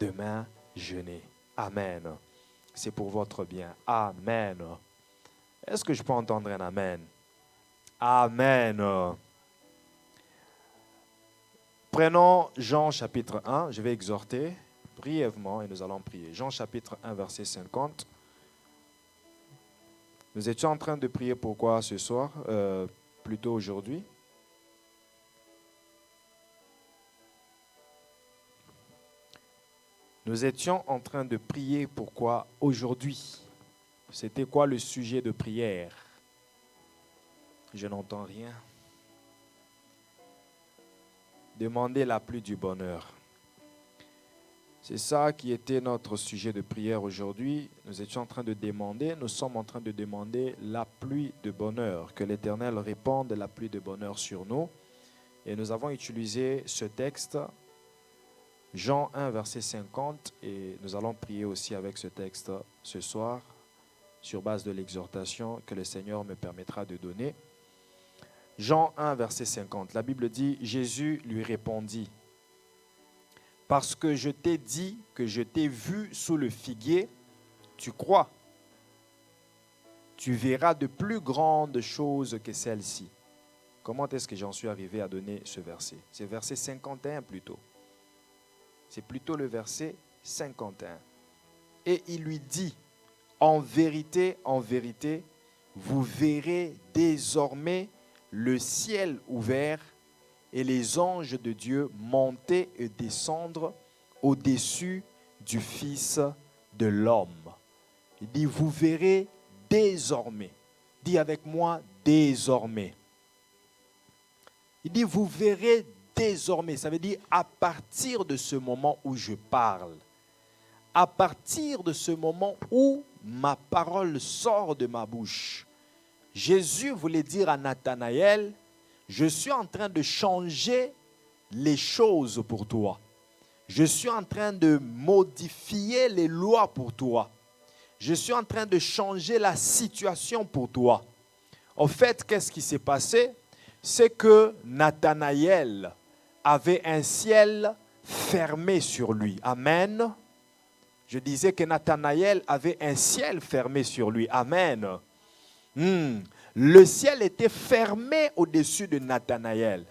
demain jeûner. Amen. C'est pour votre bien. Amen. Est-ce que je peux entendre un amen? Amen. Prenons Jean chapitre 1. Je vais exhorter brièvement et nous allons prier. Jean chapitre 1, verset 50. Nous étions en train de prier pourquoi ce soir, plutôt aujourd'hui. Nous étions en train de prier pourquoi aujourd'hui. C'était quoi le sujet de prière? Je n'entends rien. Demandez la pluie du bonheur. C'est ça qui était notre sujet de prière aujourd'hui. Nous étions en train de demander, nous sommes en train de demander la pluie de bonheur, que l'Éternel répande la pluie de bonheur sur nous. Et nous avons utilisé ce texte, Jean 1, verset 50, et nous allons prier aussi avec ce texte ce soir, sur base de l'exhortation que le Seigneur me permettra de donner. Jean 1, verset 50, la Bible dit, Jésus lui répondit, « Parce que je t'ai dit que je t'ai vu sous le figuier, tu crois. Tu verras de plus grandes choses que celles-ci. » Comment est-ce que j'en suis arrivé à donner ce verset? C'est verset 51 plutôt. C'est plutôt le verset 51. Et il lui dit, « En vérité, vous verrez désormais le ciel ouvert et les anges de Dieu monter et descendre au-dessus du Fils de l'homme. » Il dit, vous verrez désormais. Dis avec moi, désormais. Il dit, vous verrez désormais. Ça veut dire à partir de ce moment où je parle. À partir de ce moment où ma parole sort de ma bouche. Jésus voulait dire à Nathanaël, je suis en train de changer les choses pour toi. Je suis en train de modifier les lois pour toi. Je suis en train de changer la situation pour toi. En fait, qu'est-ce qui s'est passé? C'est que Nathanaël avait un ciel fermé sur lui. Amen. Je disais que Nathanaël avait un ciel fermé sur lui. Amen. Le ciel était fermé au-dessus de Nathanaël.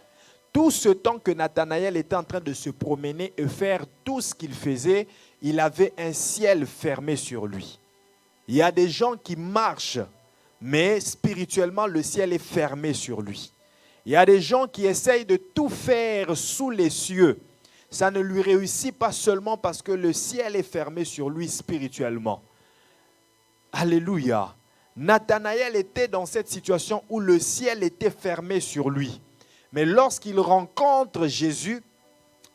Tout ce temps que Nathanaël était en train de se promener et faire tout ce qu'il faisait, il avait un ciel fermé sur lui. Il y a des gens qui marchent, mais spirituellement, le ciel est fermé sur lui. Il y a des gens qui essayent de tout faire sous les cieux. Ça ne lui réussit pas seulement parce que le ciel est fermé sur lui spirituellement. Alléluia. Nathanaël était dans cette situation où le ciel était fermé sur lui. Mais lorsqu'il rencontre Jésus,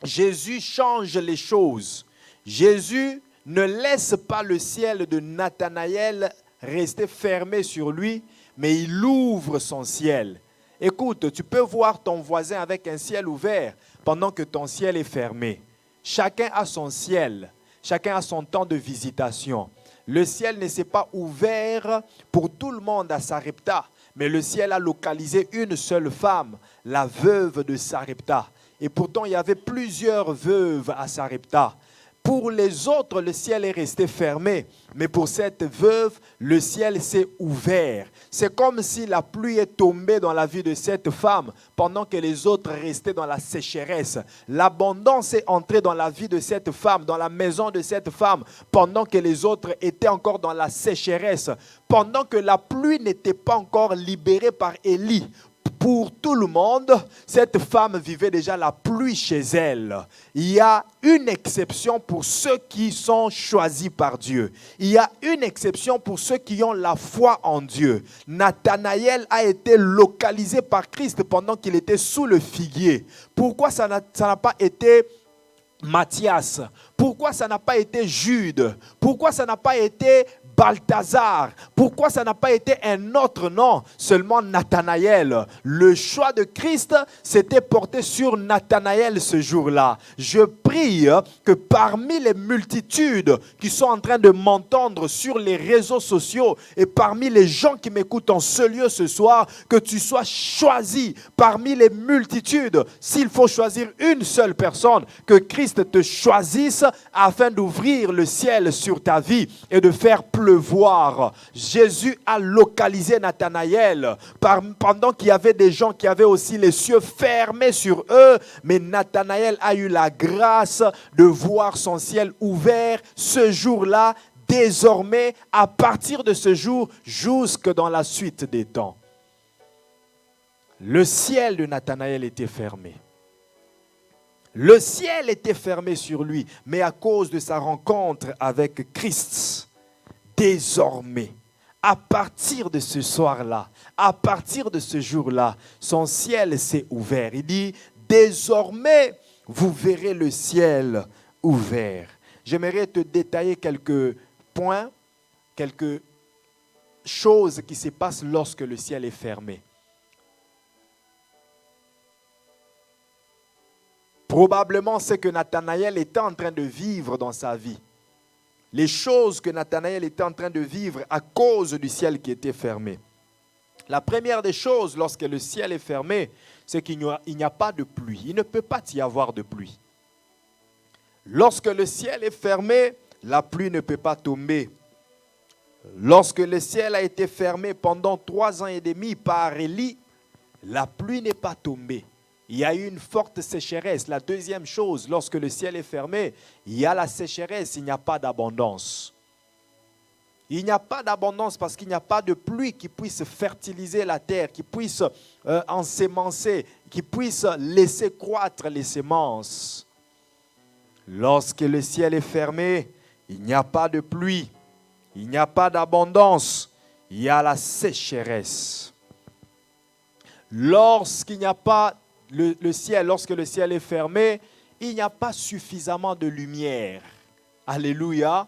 Jésus change les choses. Jésus ne laisse pas le ciel de Nathanaël rester fermé sur lui, mais il ouvre son ciel. Écoute, tu peux voir ton voisin avec un ciel ouvert pendant que ton ciel est fermé. Chacun a son ciel, chacun a son temps de visitation. Le ciel ne s'est pas ouvert pour tout le monde à Sarepta, mais le ciel a localisé une seule femme, la veuve de Sarepta. Et pourtant, il y avait plusieurs veuves à Sarepta. Pour les autres, le ciel est resté fermé, mais pour cette veuve, le ciel s'est ouvert. C'est comme si la pluie est tombée dans la vie de cette femme pendant que les autres restaient dans la sécheresse. L'abondance est entrée dans la vie de cette femme, dans la maison de cette femme, pendant que les autres étaient encore dans la sécheresse, pendant que la pluie n'était pas encore libérée par Élie. Pour tout le monde, cette femme vivait déjà la pluie chez elle. Il y a une exception pour ceux qui sont choisis par Dieu. Il y a une exception pour ceux qui ont la foi en Dieu. Nathanaël a été localisé par Christ pendant qu'il était sous le figuier. Pourquoi ça n'a pas été Matthias? Pourquoi ça n'a pas été Jude? Pourquoi ça n'a pas été Balthazar. Pourquoi ça n'a pas été un autre nom, seulement Nathanaël? Le choix de Christ s'était porté sur Nathanaël ce jour-là. Je prie que parmi les multitudes qui sont en train de m'entendre sur les réseaux sociaux et parmi les gens qui m'écoutent en ce lieu ce soir, que tu sois choisi parmi les multitudes. S'il faut choisir une seule personne, que Christ te choisisse afin d'ouvrir le ciel sur ta vie et de faire pleuvoir. Jésus a localisé Nathanaël pendant qu'il y avait des gens qui avaient aussi les cieux fermés sur eux, mais Nathanaël a eu la grâce de voir son ciel ouvert ce jour-là, désormais, à partir de ce jour, jusque dans la suite des temps. Le ciel de Nathanaël était fermé. Le ciel était fermé sur lui, mais à cause de sa rencontre avec Christ, désormais, à partir de ce soir-là, à partir de ce jour-là, son ciel s'est ouvert. Il dit, désormais, vous verrez le ciel ouvert. J'aimerais te détailler quelques points, quelques choses qui se passent lorsque le ciel est fermé. Probablement, c'est que Nathanaël était en train de vivre dans sa vie. Les choses que Nathanaël était en train de vivre à cause du ciel qui était fermé. La première des choses, lorsque le ciel est fermé, c'est qu'il n'y a pas de pluie. Il ne peut pas y avoir de pluie. Lorsque le ciel est fermé, la pluie ne peut pas tomber. Lorsque le ciel a été fermé pendant 3 ans et demi par Élie, la pluie n'est pas tombée. Il y a eu une forte sécheresse. La deuxième chose, lorsque le ciel est fermé, il y a la sécheresse, il n'y a pas d'abondance. Il n'y a pas d'abondance parce qu'il n'y a pas de pluie qui puisse fertiliser la terre, qui puisse ensemencer, qui puisse laisser croître les semences. Lorsque le ciel est fermé, il n'y a pas de pluie, il n'y a pas d'abondance, il y a la sécheresse. Lorsqu'il n'y a pas lorsque le ciel est fermé, il n'y a pas suffisamment de lumière. Alléluia.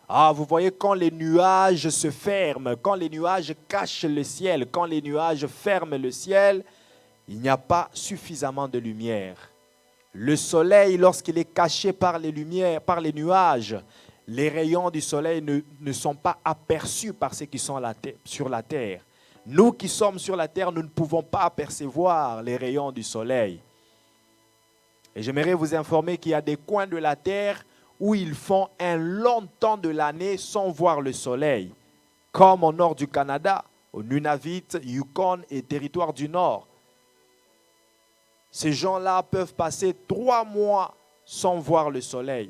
Ah, vous voyez, quand les nuages se ferment, quand les nuages cachent le ciel, quand les nuages ferment le ciel, il n'y a pas suffisamment de lumière. Le soleil, lorsqu'il est caché par les lumières, par les nuages, les rayons du soleil ne sont pas aperçus par ceux qui sont sur la terre. Nous qui sommes sur la terre, nous ne pouvons pas apercevoir les rayons du soleil. Et j'aimerais vous informer qu'il y a des coins de la terre où ils font un long temps de l'année sans voir le soleil, comme au nord du Canada, au Nunavut, Yukon et territoire du Nord. Ces gens-là peuvent passer 3 mois sans voir le soleil.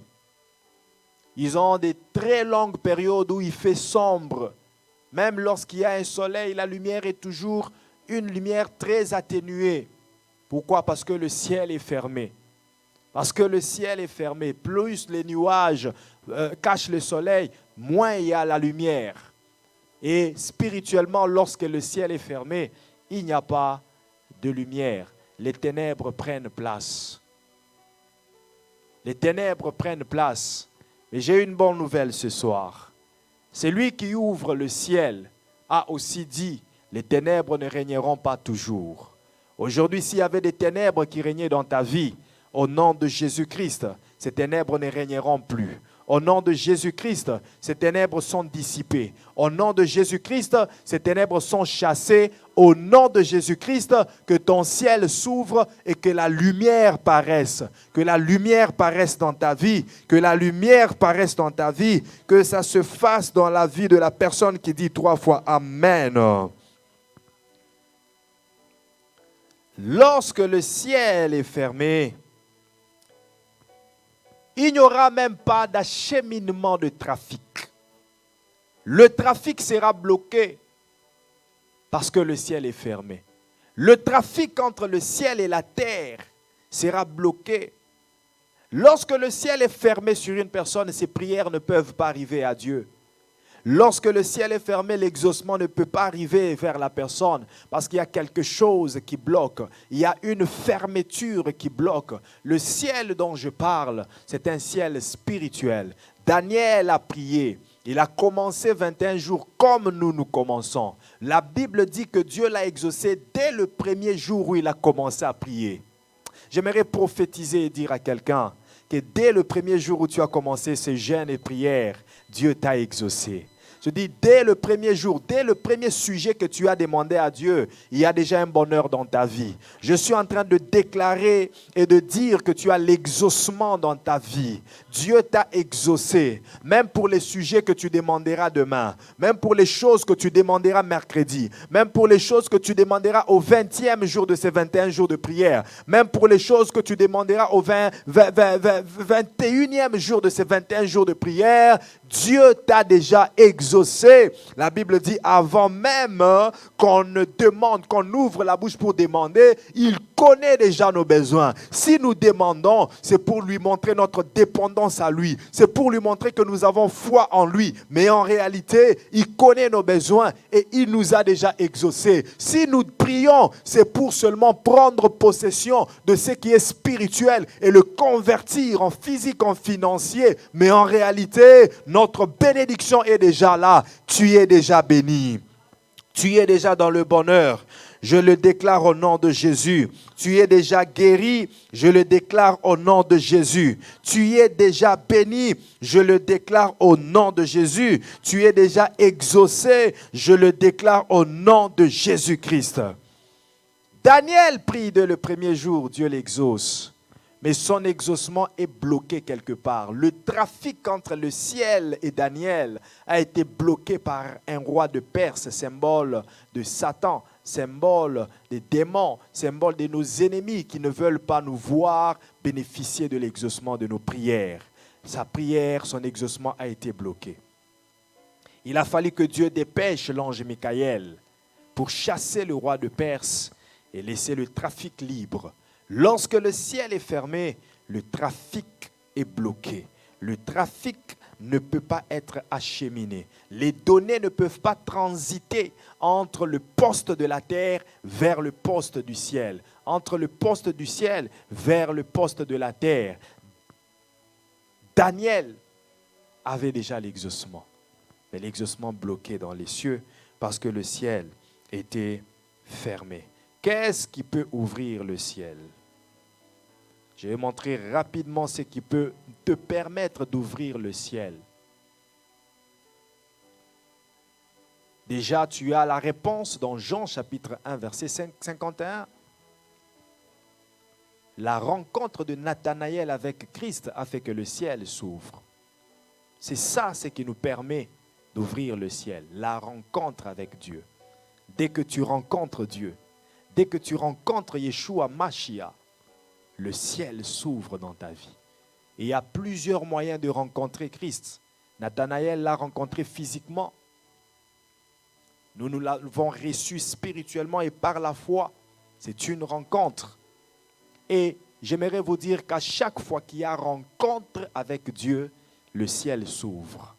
Ils ont des très longues périodes où il fait sombre. Même lorsqu'il y a un soleil, la lumière est toujours une lumière très atténuée. Pourquoi? Parce que le ciel est fermé. Parce que le ciel est fermé. Plus les nuages cachent le soleil, moins il y a la lumière. Et spirituellement, lorsque le ciel est fermé, il n'y a pas de lumière. Les ténèbres prennent place. Les ténèbres prennent place. Mais j'ai une bonne nouvelle ce soir. Celui qui ouvre le ciel a aussi dit, les ténèbres ne régneront pas toujours. Aujourd'hui, s'il y avait des ténèbres qui régnaient dans ta vie, au nom de Jésus-Christ, ces ténèbres ne régneront plus. Au nom de Jésus-Christ, ces ténèbres sont dissipées. Au nom de Jésus-Christ, ces ténèbres sont chassées. Au nom de Jésus-Christ, que ton ciel s'ouvre et que la lumière paraisse. Que la lumière paraisse dans ta vie. Que la lumière paraisse dans ta vie. Que ça se fasse dans la vie de la personne qui dit 3 fois Amen. Lorsque le ciel est fermé, il n'y aura même pas d'acheminement de trafic. Le trafic sera bloqué parce que le ciel est fermé. Le trafic entre le ciel et la terre sera bloqué. Lorsque le ciel est fermé sur une personne, ses prières ne peuvent pas arriver à Dieu. Lorsque le ciel est fermé, l'exaucement ne peut pas arriver vers la personne parce qu'il y a quelque chose qui bloque. Il y a une fermeture qui bloque. Le ciel dont je parle, c'est un ciel spirituel. Daniel a prié. Il a commencé 21 jours comme nous commençons. La Bible dit que Dieu l'a exaucé dès le premier jour où il a commencé à prier. J'aimerais prophétiser et dire à quelqu'un que dès le premier jour où tu as commencé ces jeûnes et prières, Dieu t'a exaucé. Je dis, dès le premier jour, dès le premier sujet que tu as demandé à Dieu, il y a déjà un bonheur dans ta vie. Je suis en train de déclarer et de dire que tu as l'exaucement dans ta vie. Dieu t'a exaucé, même pour les sujets que tu demanderas demain, même pour les choses que tu demanderas mercredi, même pour les choses que tu demanderas au 20e jour de ces 21 jours de prière, même pour les choses que tu demanderas au 21e jour de ces 21 jours de prière. Dieu t'a déjà exaucé. La Bible dit, avant même qu'on ne demande, qu'on ouvre la bouche pour demander, il connaît déjà nos besoins. Si nous demandons, c'est pour lui montrer notre dépendance à lui. C'est pour lui montrer que nous avons foi en lui. Mais en réalité, il connaît nos besoins et il nous a déjà exaucés. Si nous prions, c'est pour seulement prendre possession de ce qui est spirituel et le convertir en physique, en financier. Mais en réalité, notre bénédiction est déjà là. Tu es déjà béni. Tu es déjà dans le bonheur. Je le déclare au nom de Jésus. Tu es déjà guéri. Je le déclare au nom de Jésus. Tu es déjà béni. Je le déclare au nom de Jésus. Tu es déjà exaucé. Je le déclare au nom de Jésus-Christ. Daniel prie dès le premier jour. Dieu l'exauce. Mais son exaucement est bloqué quelque part. Le trafic entre le ciel et Daniel a été bloqué par un roi de Perse, symbole de Satan, symbole des démons, symbole de nos ennemis qui ne veulent pas nous voir bénéficier de l'exaucement de nos prières. Sa prière, son exaucement a été bloqué. Il a fallu que Dieu dépêche l'ange Michaël pour chasser le roi de Perse et laisser le trafic libre. Lorsque le ciel est fermé, le trafic est bloqué. Le trafic ne peut pas être acheminé. Les données ne peuvent pas transiter entre le poste de la terre vers le poste du ciel. Entre le poste du ciel vers le poste de la terre. Daniel avait déjà l'exaucement. Mais l'exaucement bloqué dans les cieux parce que le ciel était fermé. Qu'est-ce qui peut ouvrir le ciel? Je vais montrer rapidement ce qui peut te permettre d'ouvrir le ciel. Déjà, tu as la réponse dans Jean chapitre 1, verset 51. La rencontre de Nathanaël avec Christ a fait que le ciel s'ouvre. C'est ça ce qui nous permet d'ouvrir le ciel, la rencontre avec Dieu. Dès que tu rencontres Dieu, dès que tu rencontres Yeshua Mashiach, le ciel s'ouvre dans ta vie. Et il y a plusieurs moyens de rencontrer Christ. Nathanaël l'a rencontré physiquement. Nous l'avons reçu spirituellement et par la foi. C'est une rencontre. Et j'aimerais vous dire qu'à chaque fois qu'il y a rencontre avec Dieu, le ciel s'ouvre.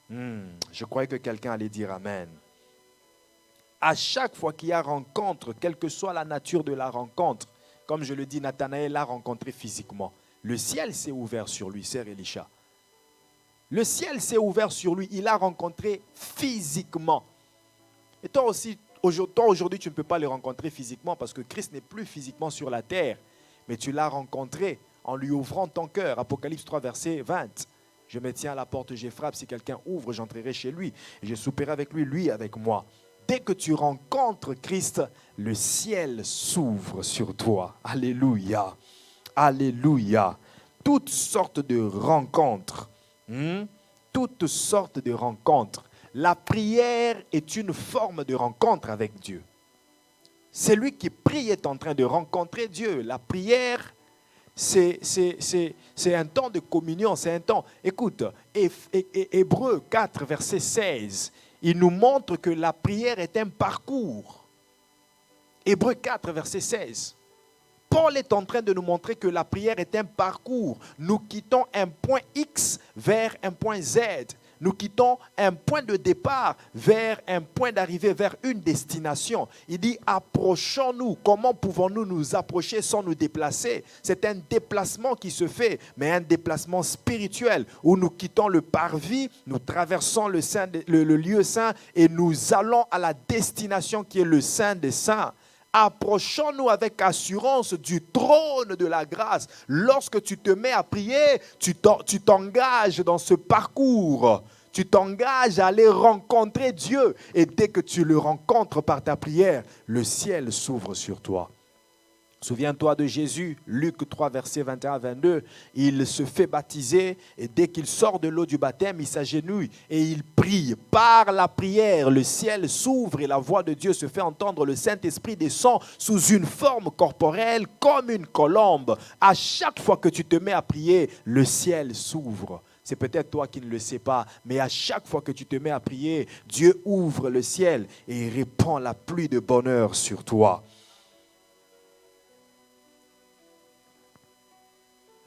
Je croyais que quelqu'un allait dire Amen. À chaque fois qu'il y a rencontre, quelle que soit la nature de la rencontre, comme je le dis, Nathanaël l'a rencontré physiquement. Le ciel s'est ouvert sur lui, sœur Elisha. Le ciel s'est ouvert sur lui, il l'a rencontré physiquement. Et toi aussi, aujourd'hui, tu ne peux pas le rencontrer physiquement parce que Christ n'est plus physiquement sur la terre. Mais tu l'as rencontré en lui ouvrant ton cœur. Apocalypse 3, verset 20. Je me tiens à la porte, je frappe. Si quelqu'un ouvre, j'entrerai chez lui. Et je souperai avec lui, lui avec moi. Dès que tu rencontres Christ, le ciel s'ouvre sur toi. Alléluia. Alléluia. Toutes sortes de rencontres. Toutes sortes de rencontres. La prière est une forme de rencontre avec Dieu. Celui qui prie est en train de rencontrer Dieu. La prière, c'est un temps de communion, c'est un temps. Écoute, Hébreux 4, verset 16, il nous montre que la prière est un parcours. Hébreux 4, verset 16. Paul est en train de nous montrer que la prière est un parcours. Nous quittons un point X vers un point Z. Nous quittons un point de départ vers un point d'arrivée, vers une destination. Il dit, approchons-nous. Comment pouvons-nous nous approcher sans nous déplacer? C'est un déplacement qui se fait, mais un déplacement spirituel où nous quittons le parvis, nous traversons le lieu saint et nous allons à la destination qui est le Saint des Saints. Approchons-nous avec assurance du trône de la grâce. Lorsque tu te mets à prier, tu t'engages dans ce parcours. Tu t'engages à aller rencontrer Dieu. Et dès que tu le rencontres par ta prière, le ciel s'ouvre sur toi. Souviens-toi de Jésus, Luc 3, versets 21 à 22. Il se fait baptiser et dès qu'il sort de l'eau du baptême, il s'agenouille et il prie. Par la prière, le ciel s'ouvre et la voix de Dieu se fait entendre. Le Saint-Esprit descend sous une forme corporelle comme une colombe. À chaque fois que tu te mets à prier, le ciel s'ouvre. C'est peut-être toi qui ne le sais pas, mais à chaque fois que tu te mets à prier, Dieu ouvre le ciel et il répand la pluie de bonheur sur toi.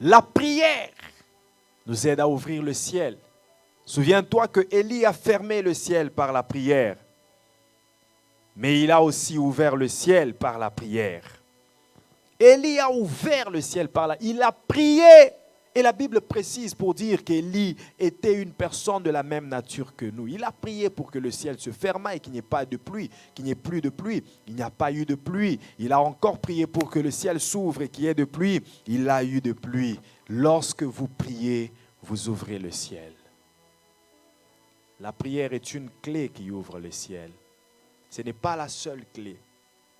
La prière nous aide à ouvrir le ciel. Souviens-toi que Élie a fermé le ciel par la prière. Mais il a aussi ouvert le ciel par la prière. Élie a ouvert le ciel par la... Il a prié. Et la Bible précise pour dire qu'Élie était une personne de la même nature que nous. Il a prié pour que le ciel se fermât et qu'il n'y ait pas de pluie, qu'il n'y ait plus de pluie. Il n'y a pas eu de pluie. Il a encore prié pour que le ciel s'ouvre et qu'il y ait de pluie. Il a eu de pluie. Lorsque vous priez, vous ouvrez le ciel. La prière est une clé qui ouvre le ciel. Ce n'est pas la seule clé.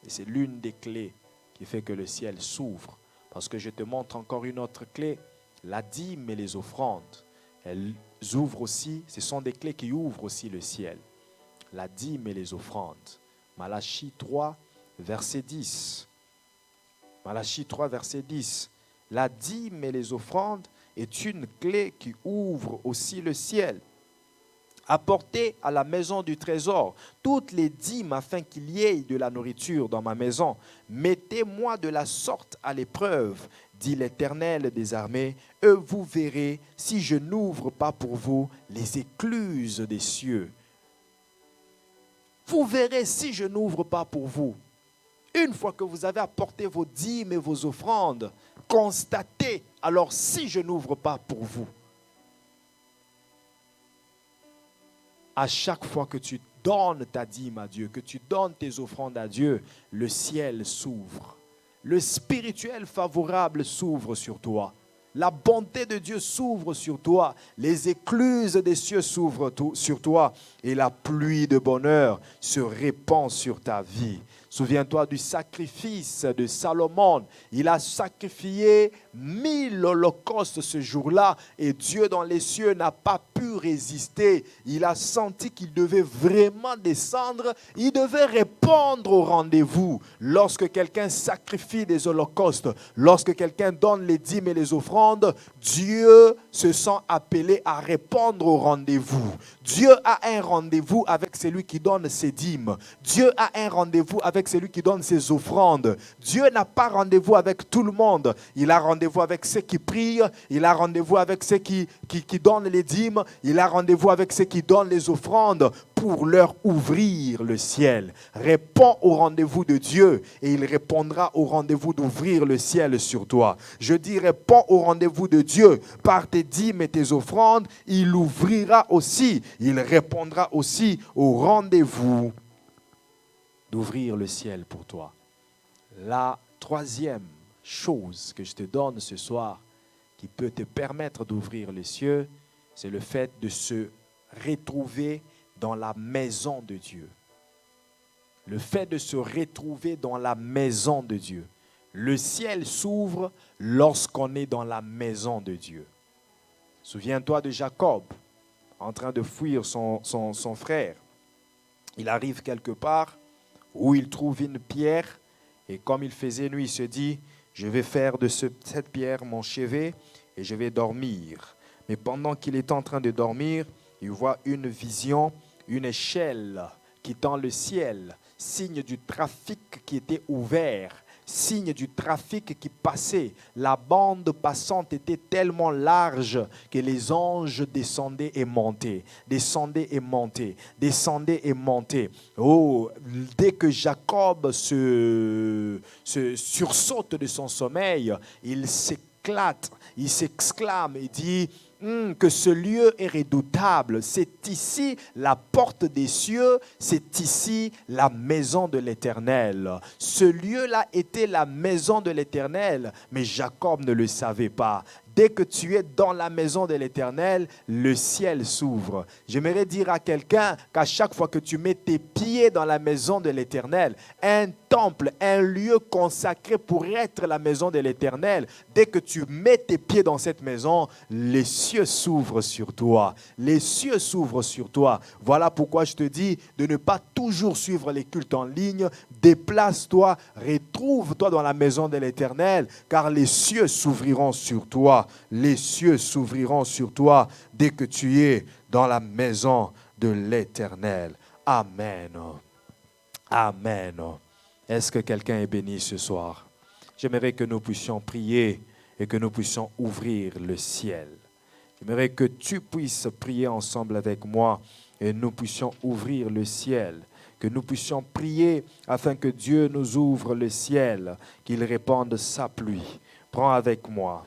Et c'est l'une des clés qui fait que le ciel s'ouvre. Parce que je te montre encore une autre clé. La dîme et les offrandes, elles ouvrent aussi, ce sont des clés qui ouvrent aussi le ciel. La dîme et les offrandes. Malachie 3, verset 10. Malachie 3, verset 10. La dîme et les offrandes est une clé qui ouvre aussi le ciel. Apportez à la maison du trésor toutes les dîmes afin qu'il y ait de la nourriture dans ma maison. Mettez-moi de la sorte à l'épreuve, dit l'Éternel des armées, et vous verrez si je n'ouvre pas pour vous les écluses des cieux. Vous verrez si je n'ouvre pas pour vous. Une fois que vous avez apporté vos dîmes et vos offrandes, constatez alors si je n'ouvre pas pour vous. À chaque fois que tu donnes ta dîme à Dieu, que tu donnes tes offrandes à Dieu, le ciel s'ouvre. Le spirituel favorable s'ouvre sur toi. La bonté de Dieu s'ouvre sur toi. Les écluses des cieux s'ouvrent sur toi. Et la pluie de bonheur se répand sur ta vie. Souviens-toi du sacrifice de Salomon. Il a sacrifié 1000 holocaustes ce jour-là et Dieu dans les cieux n'a pas pu résister. Il a senti qu'il devait vraiment descendre. Il devait répondre au rendez-vous. Lorsque quelqu'un sacrifie des holocaustes, lorsque quelqu'un donne les dîmes et les offrandes, Dieu se sent appelé à répondre au rendez-vous. Dieu a un rendez-vous avec celui qui donne ses dîmes. Dieu a un rendez-vous avec celui qui donne ses offrandes. Dieu n'a pas rendez-vous avec tout le monde. Il a rendez-vous avec ceux qui prient. Il a rendez-vous avec ceux qui donnent les dîmes. Il a rendez-vous avec ceux qui donnent les offrandes pour leur ouvrir le ciel. Réponds au rendez-vous de Dieu et il répondra au rendez-vous d'ouvrir le ciel sur toi. Je dis réponds au rendez-vous de Dieu par tes dîmes et tes offrandes. Il ouvrira aussi, il répondra aussi au rendez-vous d'ouvrir le ciel pour toi. La troisième chose que je te donne ce soir qui peut te permettre d'ouvrir les cieux, c'est le fait de se retrouver dans la maison de Dieu. Le fait de se retrouver dans la maison de Dieu. Le ciel s'ouvre lorsqu'on est dans la maison de Dieu. Souviens-toi de Jacob, en train de fuir son frère. Il arrive quelque part où il trouve une pierre et comme il faisait nuit, il se dit, je vais faire de cette pierre mon chevet et je vais dormir. Mais pendant qu'il est en train de dormir, il voit une vision, une échelle quittant le ciel, signe du trafic qui était ouvert. signe du trafic qui passait. La bande passante était tellement large que les anges descendaient et montaient, descendaient et montaient, descendaient et montaient. Oh, dès que Jacob se sursaute de son sommeil, il s'éclate, il s'exclame et dit que ce lieu est redoutable. C'est ici la porte des cieux, c'est ici la maison de l'Éternel. Ce lieu-là était la maison de l'Éternel, mais Jacob ne le savait pas. Dès que tu es dans la maison de l'Éternel, le ciel s'ouvre. J'aimerais dire à quelqu'un qu'à chaque fois que tu mets tes pieds dans la maison de l'Éternel, un temple, un lieu consacré pour être la maison de l'Éternel, dès que tu mets tes pieds dans cette maison, les cieux s'ouvrent sur toi. Les cieux s'ouvrent sur toi. Voilà pourquoi je te dis de ne pas toujours suivre les cultes en ligne. Déplace-toi, retrouve-toi dans la maison de l'Éternel, car les cieux s'ouvriront sur toi. Les cieux s'ouvriront sur toi dès que tu es dans la maison de l'Éternel. Amen. Amen. Est-ce que quelqu'un est béni ce soir? J'aimerais que nous puissions prier et que nous puissions ouvrir le ciel. J'aimerais que tu puisses prier ensemble avec moi et nous puissions ouvrir le ciel. Que nous puissions prier afin que Dieu nous ouvre le ciel, qu'il répande sa pluie. Prends avec moi.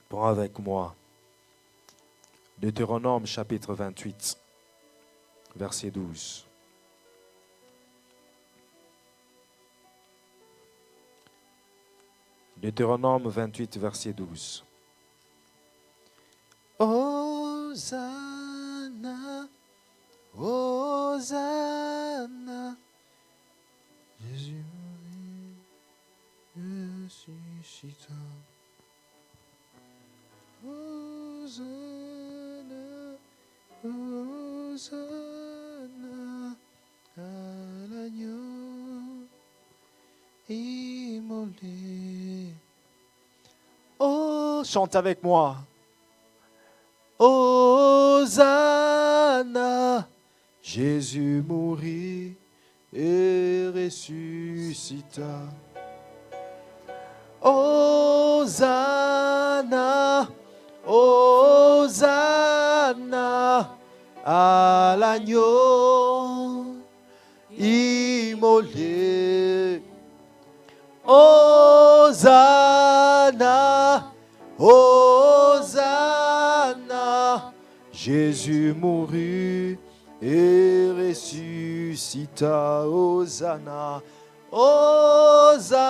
Prends avec moi. Deutéronome chapitre 28, verset 12. Deutéronome 28, verset 12. Hosanna, Hosanna, Jésus ressuscita. Hosanna, Hosanna, à l'agneau immolé. Oh, chante avec moi. Hosanna, Jésus mourit et ressuscita. Hosanna, Hosanna, à l'agneau immolé. Hosanna, Hosanna, Jésus mourut et ressuscita. Hosanna, Hosanna,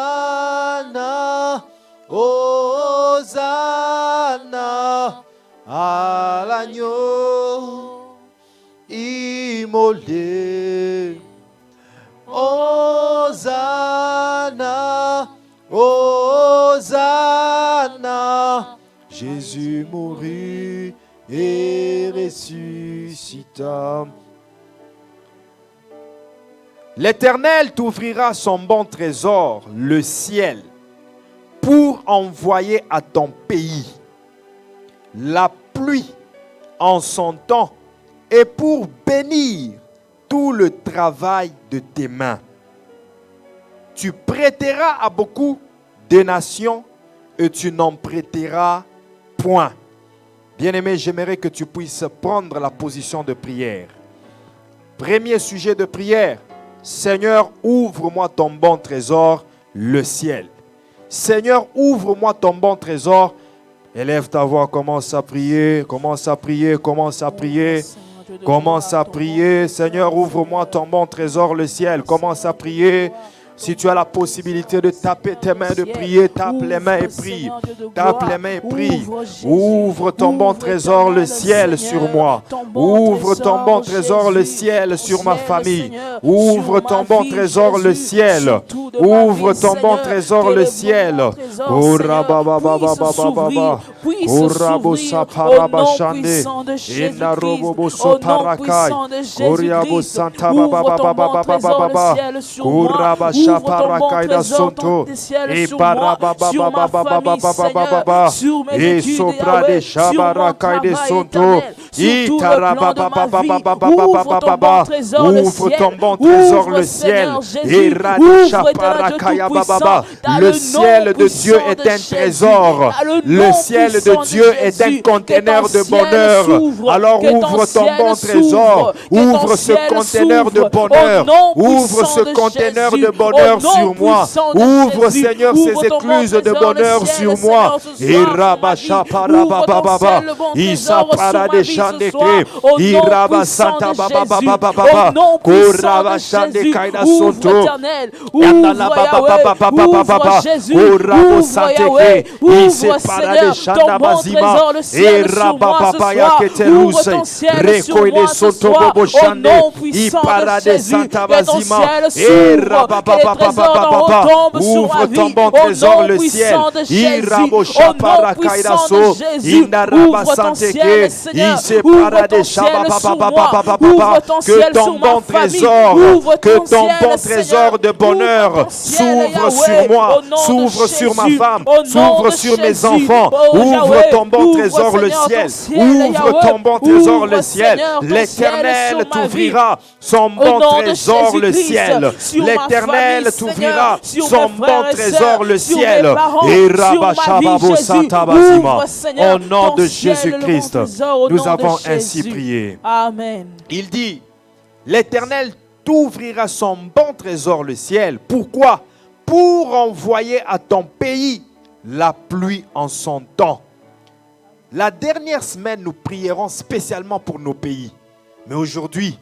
Hosanna, à l'agneau immolé. Hosanna, Hosanna, Jésus mourut et ressuscita. L'Éternel t'ouvrira son bon trésor, le ciel, pour envoyer à ton pays la pluie en son temps et pour bénir tout le travail de tes mains. Tu prêteras à beaucoup de nations et tu n'en prêteras point. Bien-aimé, j'aimerais que tu puisses prendre la position de prière. Premier sujet de prière. Seigneur, ouvre-moi ton bon trésor, le ciel. Seigneur, ouvre-moi ton bon trésor. Élève ta voix, commence à prier, commence à prier, commence à prier. Commence à prier. Seigneur, ouvre-moi ton bon trésor, le ciel. Commence à prier. Si tu as la possibilité de taper tes mains, de prier, tape les mains et prie. Tape les mains et prie. Ouvre ton bon trésor, le ciel sur moi. Ouvre ton bon trésor, le ciel sur ma famille. Ouvre ton bon trésor, le ciel. Ouvre ton bon trésor, le ciel. Ora baba baba baba baba. Ora bosa parabashande. Ina robo boso parakai. Oria bosanta baba baba baba baba. Ora ton bon trésor des ciels sur moi, sur ma famille, Seigneur, sur mes études, Yahweh, sur mon travail éternel, sur tout le plan de ma vie. Ouvre ton bon trésor, le ciel. Ouvre, Seigneur Jésus. Ouvre, éternel Dieu tout-puissant. Le ciel de Dieu est un trésor. Le ciel de Dieu est un conteneur de bonheur. Alors ouvre ton bon trésor. Ouvre ce conteneur de bonheur. Ouvre ce conteneur de bonheur sur moi. Ouvre, Seigneur, ces écluses de bonheur sur moi. Et Rabacha Parababa. Isa Paradeshandeke. Iraba Santa Baba. Koraba Shande Kaida Sonto. Ouvre Jésus. Ouvre Yahweh. Ouvre Seigneur ton bon trésor, le ciel sur moi ce soir. Ouvre ton ciel sur moi ce soir. Au nom puissant de Jésus. Que ton ciel s'ouvre. Que les trésors d'en haut tombent sur ma vie. Au nom puissant de Jésus. Au nom puissant de Jésus. Ouvre ton ciel, Seigneur. Ouvre ton ciel sur moi. Ouvre ton ciel sur ma famille. Ouvre ton ciel, trésor de bonheur s'ouvre sur moi, s'ouvre sur ma femme, s'ouvre sur mes enfants. Ouvre ton bon trésor le ciel. Ouvre ton bon trésor le ciel. L'Éternel t'ouvrira son bon trésor le ciel. L'Éternel t'ouvrira son bon trésor le ciel. Et Rabashababo Santabazima. Au nom de Jésus-Christ, nous avons ainsi prié. Amen. Il dit, l'Éternel t'ouvrira son bon trésor le ciel. Pourquoi? Pour envoyer à ton pays la pluie en son temps. La dernière semaine, nous prierons spécialement pour nos pays. Mais aujourd'hui,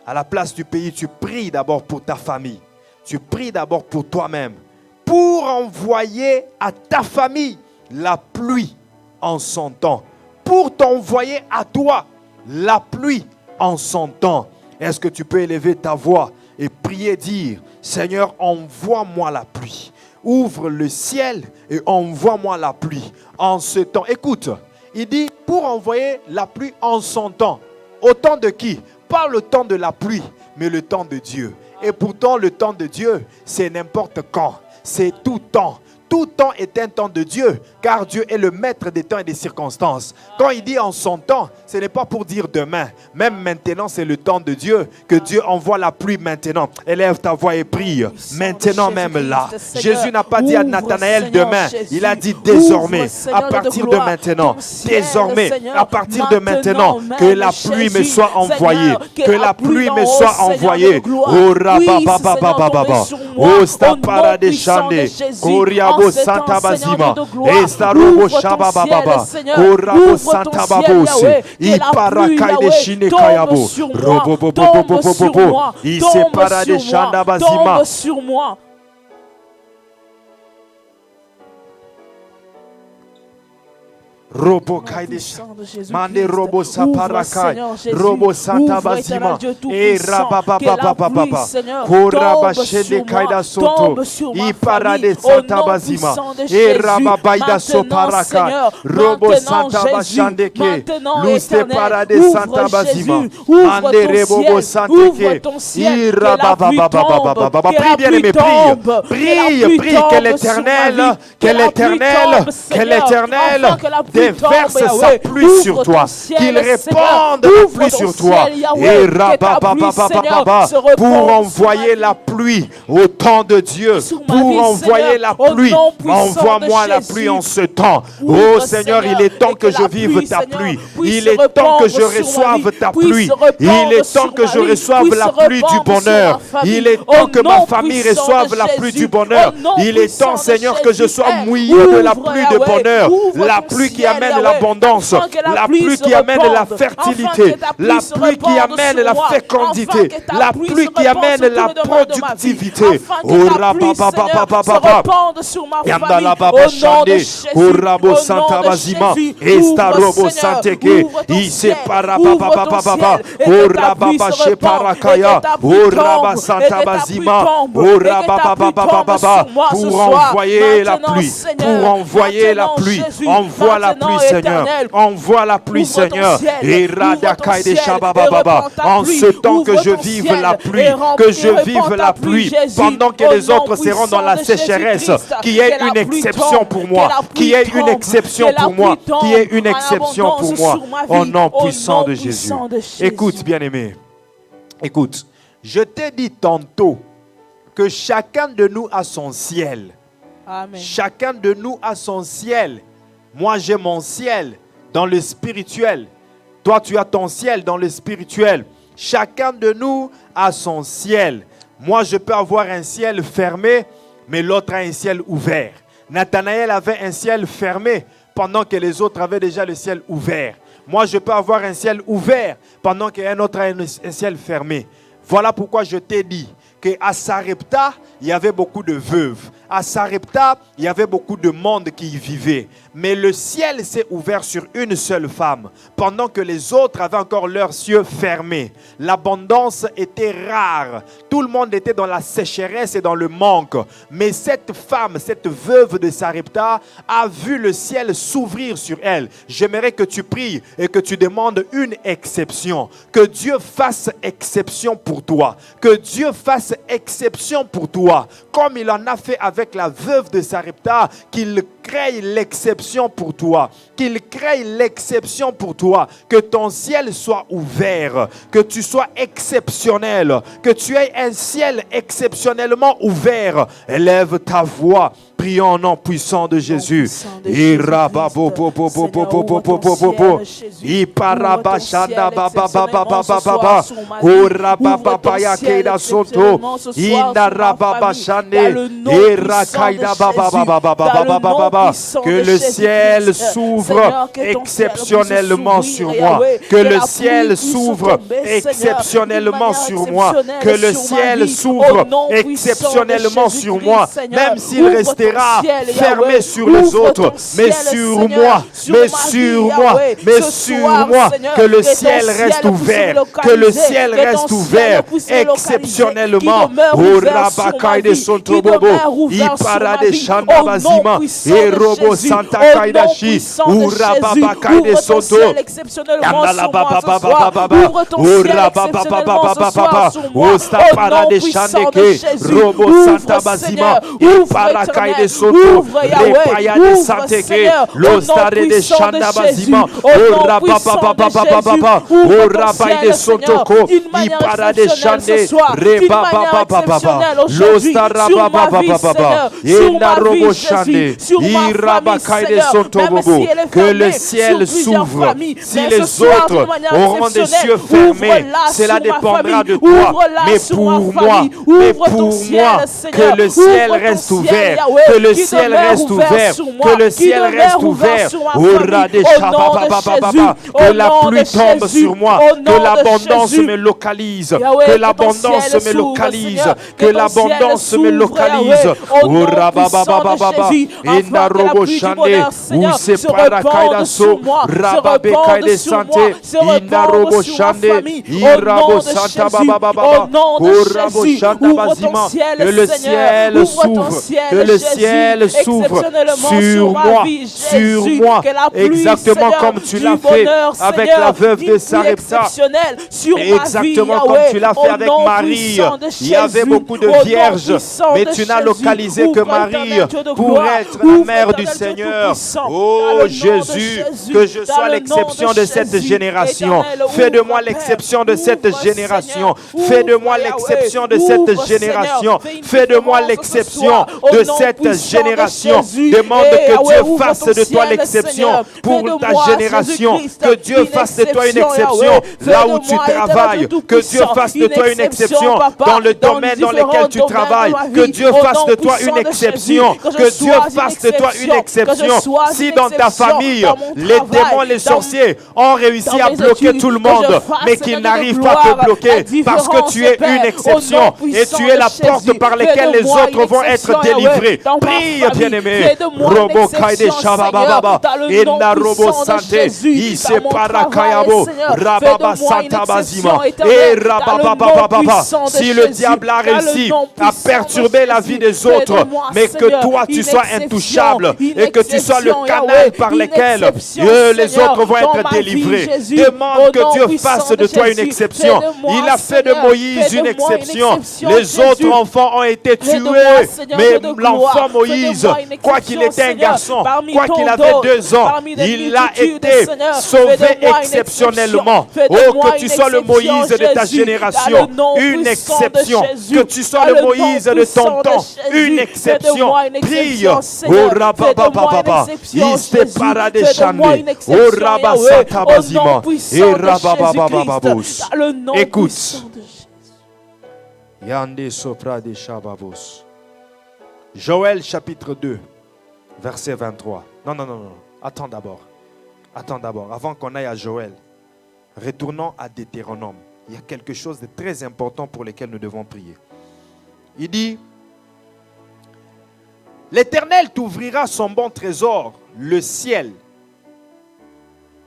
à la place du pays, tu pries d'abord pour ta famille. Tu pries d'abord pour toi-même. Pour envoyer à ta famille la pluie en son temps. Pour t'envoyer à toi la pluie en son temps. Est-ce que tu peux élever ta voix et prier, dire, Seigneur, envoie-moi la pluie. Ouvre le ciel et envoie-moi la pluie en ce temps. Écoute, il dit, pour envoyer la pluie en son temps. Au temps de qui? Pas le temps de la pluie, mais le temps de Dieu. Et pourtant, le temps de Dieu, c'est n'importe quand. C'est tout temps. Tout temps est un temps de Dieu, car Dieu est le maître des temps et des circonstances. Quand il dit en son temps, ce n'est pas pour dire demain. Même maintenant, c'est le temps de Dieu, que Dieu envoie la pluie maintenant. Élève ta voix et prie, maintenant même là. Jésus n'a pas dit à Nathanaël demain, il a dit désormais, à partir de maintenant. Désormais, à partir de maintenant, que la pluie me soit envoyée. Que la pluie me soit envoyée. Oh rababababababa. Oh staparadeshande. Koriabo Santa Bazima, Estarobo Shabababa, Korabo Santa Babos, Iparakai de Shine Kayabo, Robobobobobobobo, Isepara de Shanda Bazima. Sur moi. Robo Kaidesh, Mande Robo Saparakai, Robo Santa Bazima, et Rabababababa, Koraba Shede Kaida Soto, Iparade Santa Bazima, et Rababaida Soparakai, Robo Santa Bashandeke, Luste Parade Santa Bazima, Mande Rebobo Santeke, Irabababababa. Prie bien aimé, prie, que l'Éternel déverse sa pluie sur toi, qu'il répande la pluie sur toi, et rabababababa, pour envoyer la pluie au temps de Dieu, pour envoyer la pluie. Envoie-moi la pluie en ce temps. Oh Seigneur, il est temps que je vive ta pluie. Il est temps que je reçoive ta pluie. Il est temps que je reçoive la pluie du bonheur. Il est temps que ma famille reçoive la pluie du bonheur. Il est temps, Seigneur, que je sois mouillé de la pluie de bonheur, la pluie qui amène l'abondance, la pluie qui amène la fertilité, la pluie qui amène la fécondité, la pluie qui amène la productivité. Oh rabababababa, yandala baba shande, oh rabo santa bazima, esta robo santeke, ise parababababa, oh rababa sheparakaya, oh raba santa bazima, oh rabababababa, pour envoyer la pluie, pour envoyer la pluie, envoie la pluie, Seigneur. Envoie la pluie, Seigneur. Et Radakaï de Shabababa. En ce temps que je vive la pluie, que je vive la pluie, pendant que les autres seront dans la sécheresse, qu'il y ait une exception pour moi, qu'il y ait une exception pour moi, qu'il y ait une exception pour moi, au nom puissant de Jésus. Écoute, bien-aimé, écoute, je t'ai dit tantôt que chacun de nous a son ciel. Amen. Chacun de nous a son ciel. Moi, j'ai mon ciel dans le spirituel. Toi, tu as ton ciel dans le spirituel. Chacun de nous a son ciel. Moi, je peux avoir un ciel fermé, mais l'autre a un ciel ouvert. Nathanaël avait un ciel fermé pendant que les autres avaient déjà le ciel ouvert. Moi, je peux avoir un ciel ouvert pendant qu'un autre a un ciel fermé. Voilà pourquoi je t'ai dit qu'à Sarepta, il y avait beaucoup de veuves. À Sarepta, il y avait beaucoup de monde qui y vivait. Mais le ciel s'est ouvert sur une seule femme, pendant que les autres avaient encore leurs yeux fermés. L'abondance était rare. Tout le monde était dans la sécheresse et dans le manque. Mais cette femme, cette veuve de Sarepta, a vu le ciel s'ouvrir sur elle. J'aimerais que tu pries et que tu demandes une exception. Que Dieu fasse exception pour toi. Que Dieu fasse exception pour toi. Comme il en a fait avec la veuve de Sarepta, qu'il crée l'exception pour toi. Qu'il crée l'exception pour toi. Que ton ciel soit ouvert. Que tu sois exceptionnel. Que tu aies un ciel exceptionnellement ouvert. Élève ta voix. Prions au nom puissant de Jésus. Que le ciel s'ouvre exceptionnellement sur moi. Que le ciel s'ouvre exceptionnellement sur moi. Que le ciel s'ouvre exceptionnellement sur moi. Même s'il restait fermé sur les autres, mais sur moi, que le ciel reste ouvert, que le ciel reste ouvert exceptionnellement. Au Rabakai de Sontobobo, Ipara de Shandabazima, et Robo Santa Kaidashi, ou Rabakai de Sonto, ou Rababababababa, ou Stapara de Shandeke, Robo Santa Bazima, Ipara Kai de Soto, Repaya de Santeke, Lostare de Shandabazima, O Rababababababa, O Rabai de Sotoko, Ipara de Shande, Rebababababa, Lostarababababa, Enda Robo Shande, Irabakai de Sotobobo, que le ciel s'ouvre. Si les autres auront des yeux fermés, cela dépendra de toi. Mais pour moi, que le ciel reste ouvert. Que le ciel reste ouvert. Que le ciel reste ouvert. Que la pluie tombe sur moi. Que l'abondance me localise. Que l'abondance me localise. Que l'abondance me localise. Que le ciel s'ouvre. Que le ciel s'ouvre sur moi, exactement comme tu l'as fait avec la veuve de Sarepta, exactement comme tu l'as fait avec Marie. Il y avait beaucoup de vierges, mais tu n'as localisé que Marie pour être la mère du Seigneur. Oh Jésus, que je sois l'exception de cette génération. Fais de moi l'exception de cette génération. Fais de moi l'exception de cette génération. Fais de moi l'exception de cette génération. Demande que Dieu fasse de toi l'exception pour ta génération. Que Dieu fasse de toi une exception là où tu travailles. Que Dieu fasse de toi une exception dans le domaine dans lequel tu travailles. Que Dieu fasse de toi une exception. Que Dieu fasse de toi une exception. Si dans ta famille, les démons, les sorciers ont réussi à bloquer tout le monde, mais qu'ils n'arrivent pas à te bloquer parce que tu es une exception et tu es la porte par laquelle les autres vont être délivrés. dans Prie, ma famille. bien-aimé. Fais de moi une exception, Seigneur, dans le nom puissant de Jésus, dans mon travail, Seigneur. Fais de moi une exception éternelle, dans le nom puissant de Jésus. Si le diable a réussi à perturber la vie des autres, mais que toi tu sois intouchable et que tu sois le canal par lequel les autres vont être délivrés. Demande que Dieu fasse de toi une exception. Il a fait de Moïse une exception. Les autres enfants ont été tués, mais l'enfant Moïse, quoi qu'il était un garçon, quoi qu'il avait 2 ans, il a été sauvé exceptionnellement. Oh, que tu sois le Moïse de ta génération, une exception. Que tu sois le Moïse de ton temps, une exception. Prie. Oh, rababababa. Iste paradeshane. Oh, rabasatabazima. Et rabababababos. Écoute. Yande sopra de Shababos. Joël chapitre 2, verset 23. Non. Attends d'abord. Avant qu'on aille à Joël, retournons à Deutéronome. Il y a quelque chose de très important pour lequel nous devons prier. Il dit, l'Éternel t'ouvrira son bon trésor, le ciel,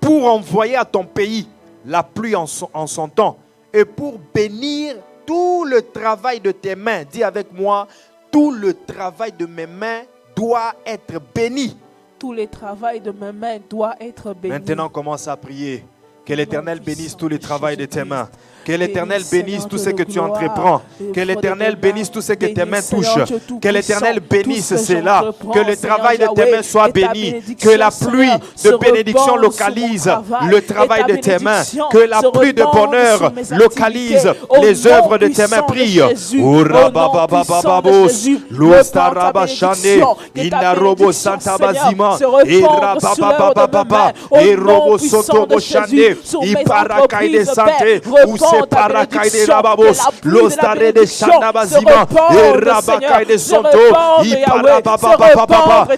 pour envoyer à ton pays la pluie en son temps et pour bénir tout le travail de tes mains. Dis avec moi, tout le travail de mes mains doit être béni. Tout le travail de mes mains doit être béni. Maintenant, commence à prier. Que l'Éternel bénisse tout le travail de tes mains. Que l'Éternel bénisse tout ce que tu entreprends. Que l'Éternel bénisse tout ce que tes mains touchent. Que l'Éternel bénisse cela. Que le travail de tes mains soit béni. Que la pluie de bénédiction localise le travail de tes mains. Que la pluie de bonheur localise les œuvres de tes mains. Prie. Parakaide rababos, l'ostare de Shandabazima, et Rabakaide Santo,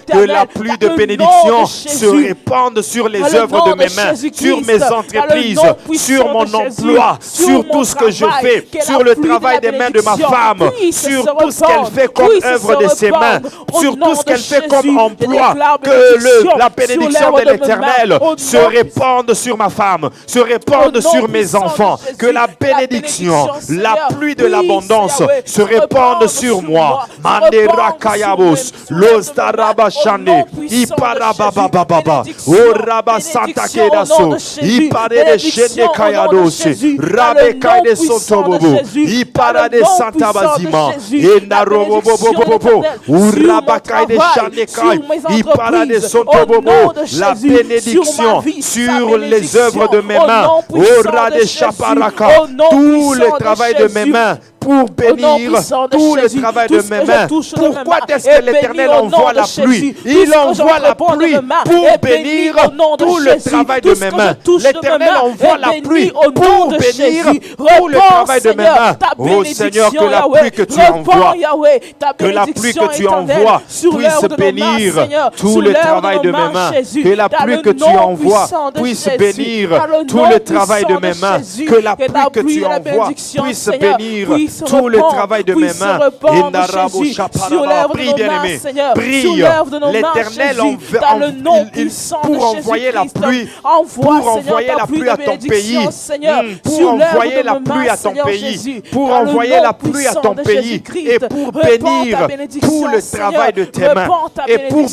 que la pluie de bénédiction se répande sur les œuvres de mes mains, sur mes entreprises, sur mon emploi, sur tout ce que je fais, sur le travail des mains de ma femme, sur tout ce qu'elle fait comme œuvre de ses mains, sur tout ce qu'elle fait comme emploi, que la bénédiction de l'Éternel se répande sur ma femme, se répande sur mes enfants, que la bénédiction, la pluie de l'abondance se répande sur moi. Mandera Kayabos, Lostarabashane, Iparababababa, Oraba Santa Kedaso, Ipare de Shene Kayados, Rabe Kaide Sotobobo, Ipara de Santa Bazima, Enarobobobobo, Uraba Kaide Shane Kai, Ipara de Sotobobo, la bénédiction sur les œuvres de mes mains, Ora de Chaparaka, tout le travail de mes mains pour bénir tout le travail de mes mains. Pourquoi est-ce que l'Éternel envoie la pluie? Il envoie la pluie pour bénir tout le travail de mes mains. L'Éternel envoie la pluie pour bénir tout le travail de mes mains. Oh Seigneur, que la pluie que tu envoies, que la pluie que tu envoies puisse bénir tout le travail de mes mains. Que la pluie que tu envoies puisse bénir tout le travail de mes mains. Que la pluie que tu envoies puisse bénir tout le travail de mes mains. Prie, bien-aimé. Prie. L'Éternel pour envoyer la pluie. Pour envoyer la pluie à ton pays. Pour envoyer la pluie à ton pays. Pour envoyer la pluie à ton pays. Et pour bénir tout le travail de tes mains. Et pour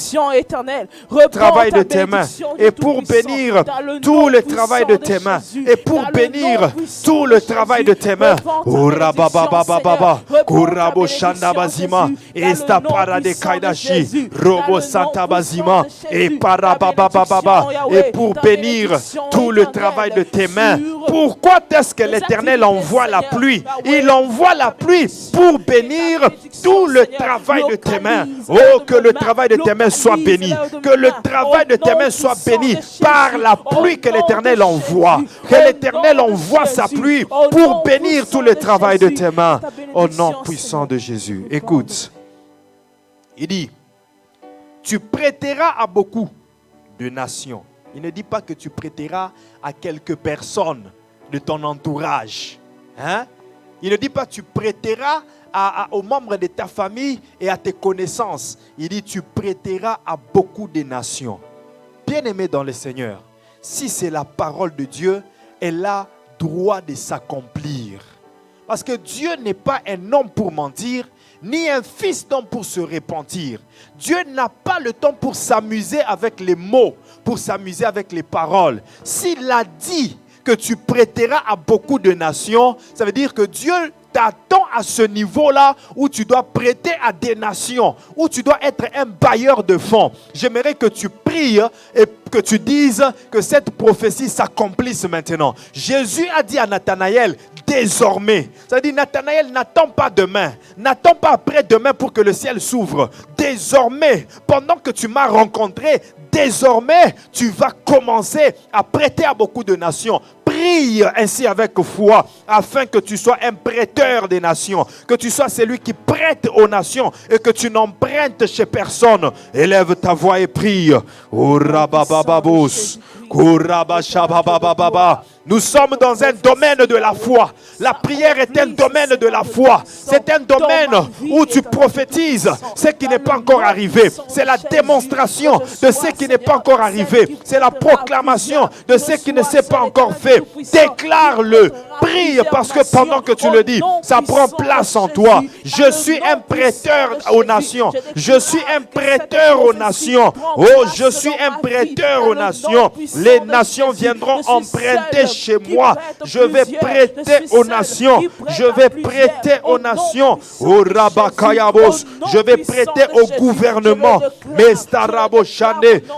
travail de tes mains. Et pour bénir tout le travail de tes mains. Et pour bénir tout le travail de tes mains. Baba, Kurabo Shanda Bazima, Esta Parade Kaidashi, Robo Santa Bazima, et Parababa, et pour bénir tout le travail de tes mains. Pourquoi est-ce que l'Éternel envoie la pluie? Il envoie la pluie pour bénir tout le travail de tes mains. Oh, que le travail de tes mains soit béni. Que le travail de tes mains soit béni par la pluie que l'Éternel envoie. Que l'Éternel envoie sa pluie pour bénir tout le travail de tes mains. Au nom puissant de Jésus. Écoute, il dit, tu prêteras à beaucoup de nations. Il ne dit pas que tu prêteras à quelques personnes de ton entourage. Hein? Il ne dit pas que tu prêteras aux membres de ta famille et à tes connaissances. Il dit, tu prêteras à beaucoup de nations. Bien-aimé dans le Seigneur, si c'est la parole de Dieu, elle a droit de s'accomplir. Parce que Dieu n'est pas un homme pour mentir, ni un fils d'homme pour se repentir. Dieu n'a pas le temps pour s'amuser avec les mots, pour s'amuser avec les paroles. S'il a dit que tu prêteras à beaucoup de nations, ça veut dire que Dieu t'attend à ce niveau-là où tu dois prêter à des nations, où tu dois être un bailleur de fonds. J'aimerais que tu pries et que tu dises que cette prophétie s'accomplisse maintenant. Jésus a dit à Nathanaël, désormais. Ça veut dire, Nathanaël, n'attends pas demain. N'attends pas après-demain pour que le ciel s'ouvre. Désormais, pendant que tu m'as rencontré, désormais, tu vas commencer à prêter à beaucoup de nations. Prie ainsi avec foi, afin que tu sois un prêteur des nations, que tu sois celui qui prête aux nations et que tu n'empruntes chez personne. Élève ta voix et prie. Nous sommes dans un domaine de la foi. La prière est un domaine de la foi. C'est un domaine où tu prophétises ce qui n'est pas encore arrivé. C'est la démonstration de ce qui n'est pas encore arrivé. C'est la proclamation de ce qui ne s'est pas encore fait. Déclare-le. Prie parce que pendant que tu le dis, ça prend place en toi. Je suis un prêteur aux nations. Je suis un prêteur aux nations. Oh, je suis un prêteur aux nations. Les nations viendront emprunter chez moi. Je vais prêter aux nations. Je vais prêter aux nations. Au Rabakayabos. Je vais prêter au gouvernement.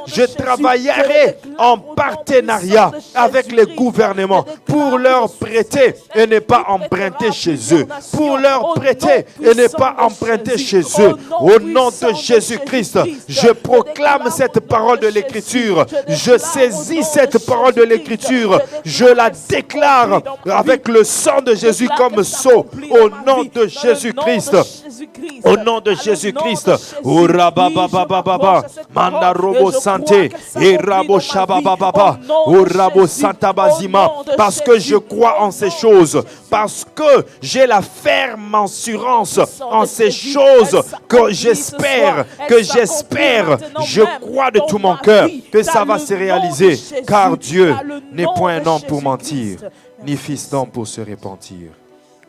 Je travaillerai en partenariat avec les gouvernements pour leur prêter et ne pas emprunter chez eux. Pour leur prêter et ne pas emprunter chez eux. Au nom de Jésus-Christ, je proclame cette parole de l'Écriture. Je saisis cette parole de l'Écriture. Je la déclare avec le sang de Jésus comme sceau. Au nom de Jésus-Christ. Au nom de Jésus-Christ. Mandarobo santé et rabo shabababa ou rabo santabazima, parce que je crois en ces choses, parce que j'ai la ferme assurance en ces choses que j'espère, je crois de tout mon cœur que ça va se réaliser, car Dieu n'est point un homme pour mentir, ni fils d'homme pour se repentir.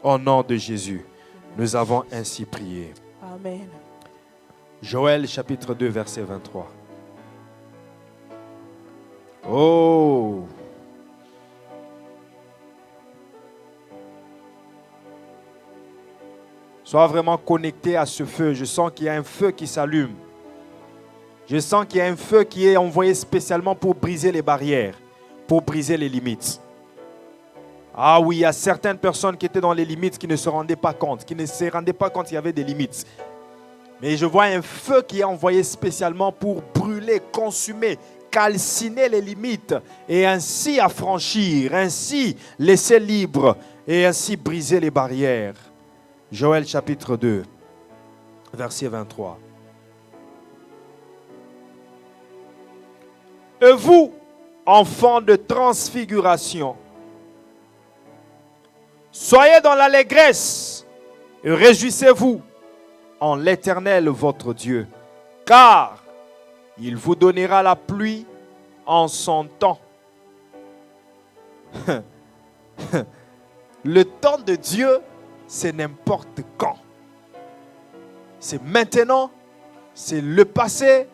Au nom de Jésus, nous avons ainsi prié. Amen. Joël chapitre 2 verset 23. Oh! Sois vraiment connecté à ce feu. Je sens qu'il y a un feu qui s'allume. Je sens qu'il y a un feu qui est envoyé spécialement pour briser les barrières, pour briser les limites. Ah oui, il y a certaines personnes qui étaient dans les limites qui ne se rendaient pas compte, qu'il y avait des limites. Mais je vois un feu qui est envoyé spécialement pour brûler, consumer, calciner les limites et ainsi affranchir, ainsi laisser libre et ainsi briser les barrières. Joël chapitre 2, verset 23. Et vous, enfants de transfiguration, soyez dans l'allégresse et réjouissez-vous en l'Éternel votre Dieu, car il vous donnera la pluie en son temps. Le temps de Dieu, c'est n'importe quand. C'est maintenant, c'est le passé,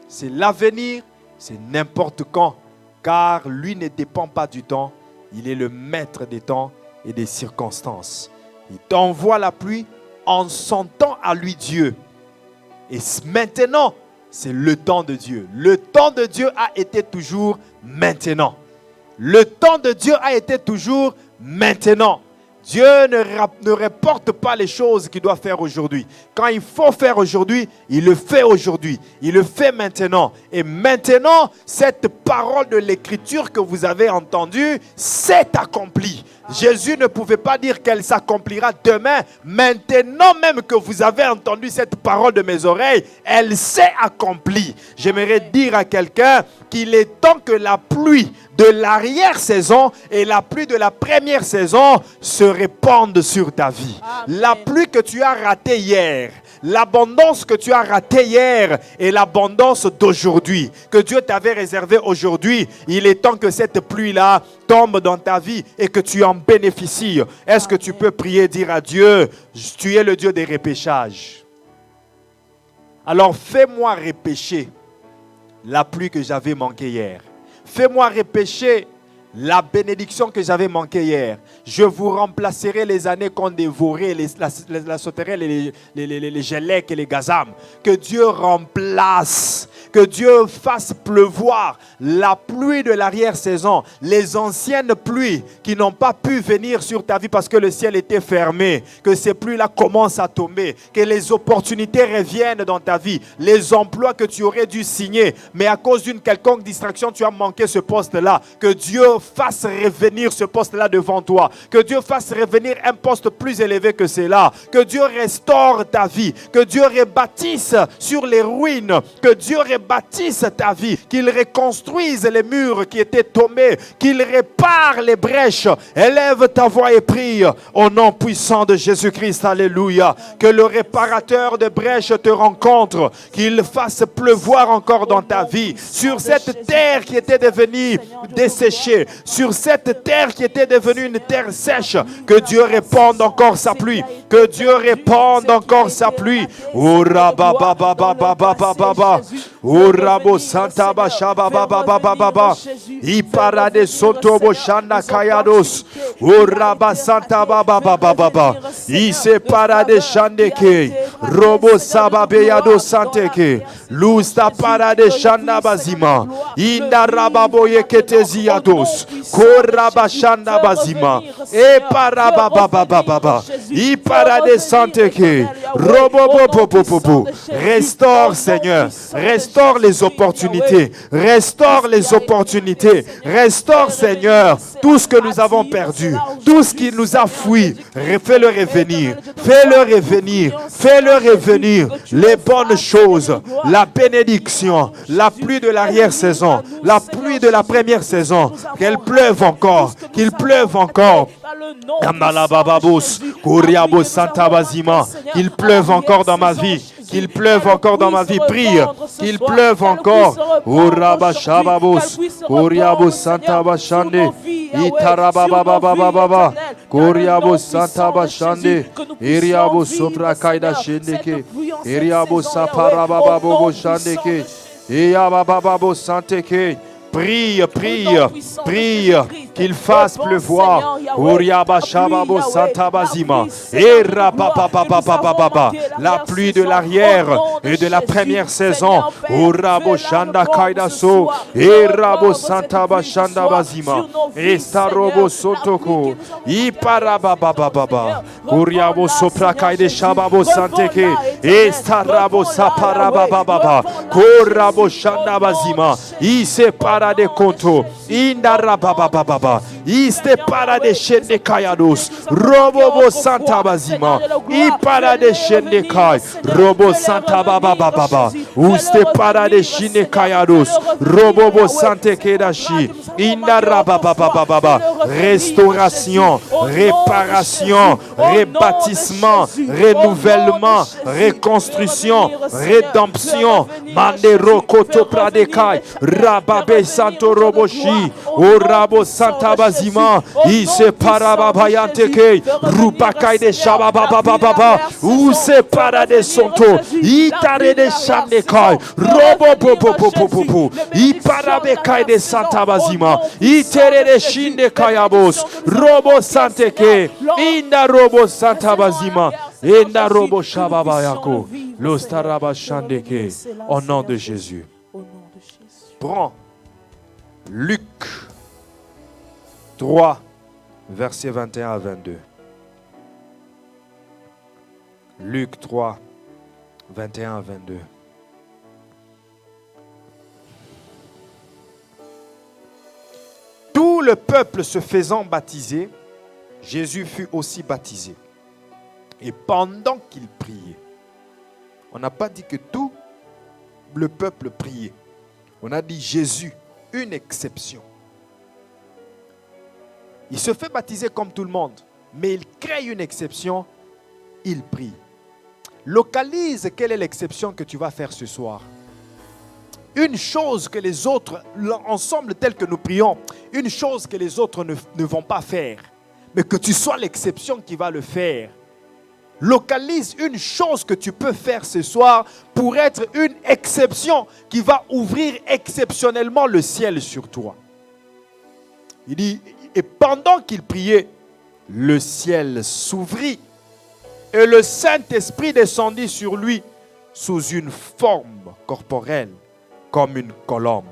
c'est l'avenir, c'est n'importe quand. Car lui ne dépend pas du temps, il est le maître des temps et des circonstances. Il t'envoie la pluie en son temps à lui Dieu. Et maintenant, c'est le temps de Dieu. Le temps de Dieu a été toujours maintenant. Le temps de Dieu a été toujours maintenant. Dieu ne reporte pas les choses qu'il doit faire aujourd'hui. Quand il faut faire aujourd'hui, il le fait aujourd'hui. Il le fait maintenant. Et maintenant, cette parole de l'Écriture que vous avez entendue s'est accomplie. Jésus ne pouvait pas dire qu'elle s'accomplira demain. Maintenant même que vous avez entendu cette parole de mes oreilles, elle s'est accomplie. J'aimerais dire à quelqu'un qu'il est temps que la pluie de l'arrière-saison et la pluie de la première saison se répandent sur ta vie. Amen. La pluie que tu as ratée hier, l'abondance que tu as ratée hier et l'abondance d'aujourd'hui que Dieu t'avait réservée aujourd'hui, il est temps que cette pluie-là tombe dans ta vie et que tu en bénéficies. Est-ce que tu peux prier, dire à Dieu, tu es le Dieu des repêchages. Alors fais-moi repêcher la pluie que j'avais manquée hier. Fais-moi repêcher la bénédiction que j'avais manquée hier. Je vous remplacerai les années qu'on dévorait, la sauterelle, les gélèques et les gazam. Que Dieu remplace, que Dieu fasse pleuvoir la pluie de l'arrière-saison, les anciennes pluies qui n'ont pas pu venir sur ta vie parce que le ciel était fermé. Que ces pluies-là commencent à tomber, que les opportunités reviennent dans ta vie, les emplois que tu aurais dû signer, mais à cause d'une quelconque distraction, tu as manqué ce poste-là. Que Dieu fasse revenir ce poste-là devant toi. Que Dieu fasse revenir un poste plus élevé que cela. Que Dieu restaure ta vie. Que Dieu rebâtisse sur les ruines. Que Dieu rebâtisse ta vie. Qu'il reconstruise les murs qui étaient tombés. Qu'il répare les brèches. Élève ta voix et prie au nom puissant de Jésus-Christ. Alléluia. Que le réparateur de brèches te rencontre. Qu'il fasse pleuvoir encore dans ta vie. Sur cette terre qui était devenue desséchée. Sur cette terre qui était devenue une terre sèche, que Dieu répande encore sa pluie, que Dieu répande encore sa pluie. Ora baba baba baba baba, ora bo santa ba shaba baba baba baba, iparade soto bo shanda kayados, ora ba santa baba baba baba, ise parade shandeke, robo saba beyado santeke, lusta parade shanda bazima, inda rababo yeketezi yados. Korabashanda bazima e parabababababa i paradesanteke robobobobobobo. Restaure Seigneur, restaure les opportunités, restaure les opportunités, restaure Seigneur tout ce que nous avons perdu, tout ce qui nous a fui, fais-le revenir, fais-le revenir, fais-le revenir, les bonnes choses, la bénédiction, la pluie de l'arrière-saison, la pluie de la première saison, qu'elle pleuve encore, qu'il pleuve encore. Qu'il pleuve encore dans ma vie. Qu'il pleuve encore dans ma vie. Prie. Qu'il pleuve encore. Urabashababos. Uriabos Santa Bashande. Itarabababababa. Kuriabos Santa Bashande. Iriabos Sopra Kaida Shendeke. Iriabos Saparabababo Shandeke. Iyabababo Santeke. Prie, prie, prie, qu'il fasse pleuvoir. La pluie de l'arrière et de la première saison. De konto indara baba baba iste para de shende kayados robo santa bazima I para de shende kai robo santa baba baba uste para de shinde kayados robo sante kedashi indara baba baba. Restauration, réparation, rebâtissement, renouvellement, reconstruction, rédemption. Mandero koto pradekai rababe santo roboshi orabo santa bazima ise parababayanteke rupakai de shabababababa use para de sonto itare de shandekai robo popo iparabekai de santa bazima itere de shinde kayabos robo santeke inda robo santa bazima inda robo shababayako lostaraba shandeke. Au nom de Jésus. Prends Luc 3, versets 21 à 22. Luc 3, 21 à 22. Tout le peuple se faisant baptiser Jésus fut aussi baptisé. Et pendant qu'il priait, on n'a pas dit que tout le peuple priait. On a dit Jésus, une exception. Il se fait baptiser comme tout le monde, mais il crée une exception, il prie. Localise quelle est l'exception que tu vas faire ce soir. Une chose que les autres, ensemble tel que nous prions, une chose que les autres ne vont pas faire, mais que tu sois l'exception qui va le faire. Localise une chose que tu peux faire ce soir pour être une exception qui va ouvrir exceptionnellement le ciel sur toi. Il dit, et pendant qu'il priait, le ciel s'ouvrit et le Saint-Esprit descendit sur lui sous une forme corporelle comme une colombe.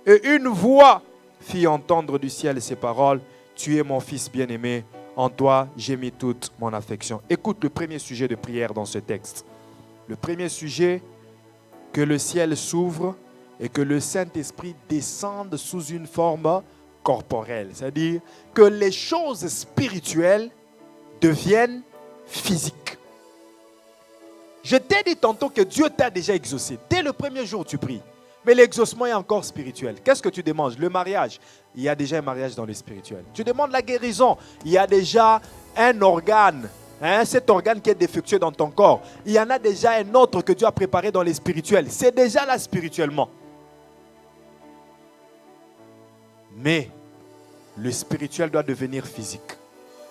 Et une voix fit entendre du ciel ces paroles, « Tu es mon fils bien-aimé, en toi j'ai mis toute mon affection. » Écoute le premier sujet de prière dans ce texte. Le premier sujet, que le ciel s'ouvre et que le Saint-Esprit descende sous une forme corporelle. C'est-à-dire que les choses spirituelles deviennent physiques. Je t'ai dit tantôt que Dieu t'a déjà exaucé. Dès le premier jour, tu pries. Mais l'exaucement est encore spirituel. Qu'est-ce que tu demandes? Le mariage. Il y a déjà un mariage dans le spirituel. Tu demandes la guérison. Il y a déjà un organe. Cet organe qui est défectueux dans ton corps. Il y en a déjà un autre que Dieu a préparé dans le spirituel. C'est déjà là spirituellement. Mais le spirituel doit devenir physique.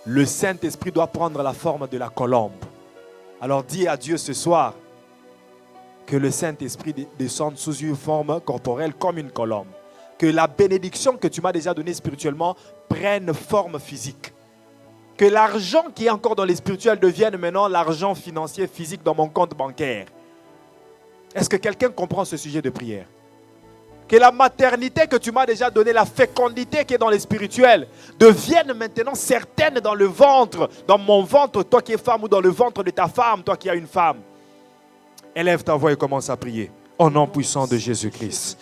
Le Saint-Esprit doit prendre la forme de la colombe. Alors dis à Dieu ce soir que le Saint-Esprit descende sous une forme corporelle comme une colombe. Que la bénédiction que tu m'as déjà donnée spirituellement prenne forme physique. Que l'argent qui est encore dans le spirituel devienne maintenant l'argent financier physique dans mon compte bancaire. Est-ce que quelqu'un comprend ce sujet de prière? Que la maternité que tu m'as déjà donnée, la fécondité qui est dans le spirituel, devienne maintenant certaine dans le ventre, dans mon ventre, toi qui es femme, ou dans le ventre de ta femme, toi qui as une femme. Élève ta voix et commence à prier. Au nom puissant de Jésus-Christ.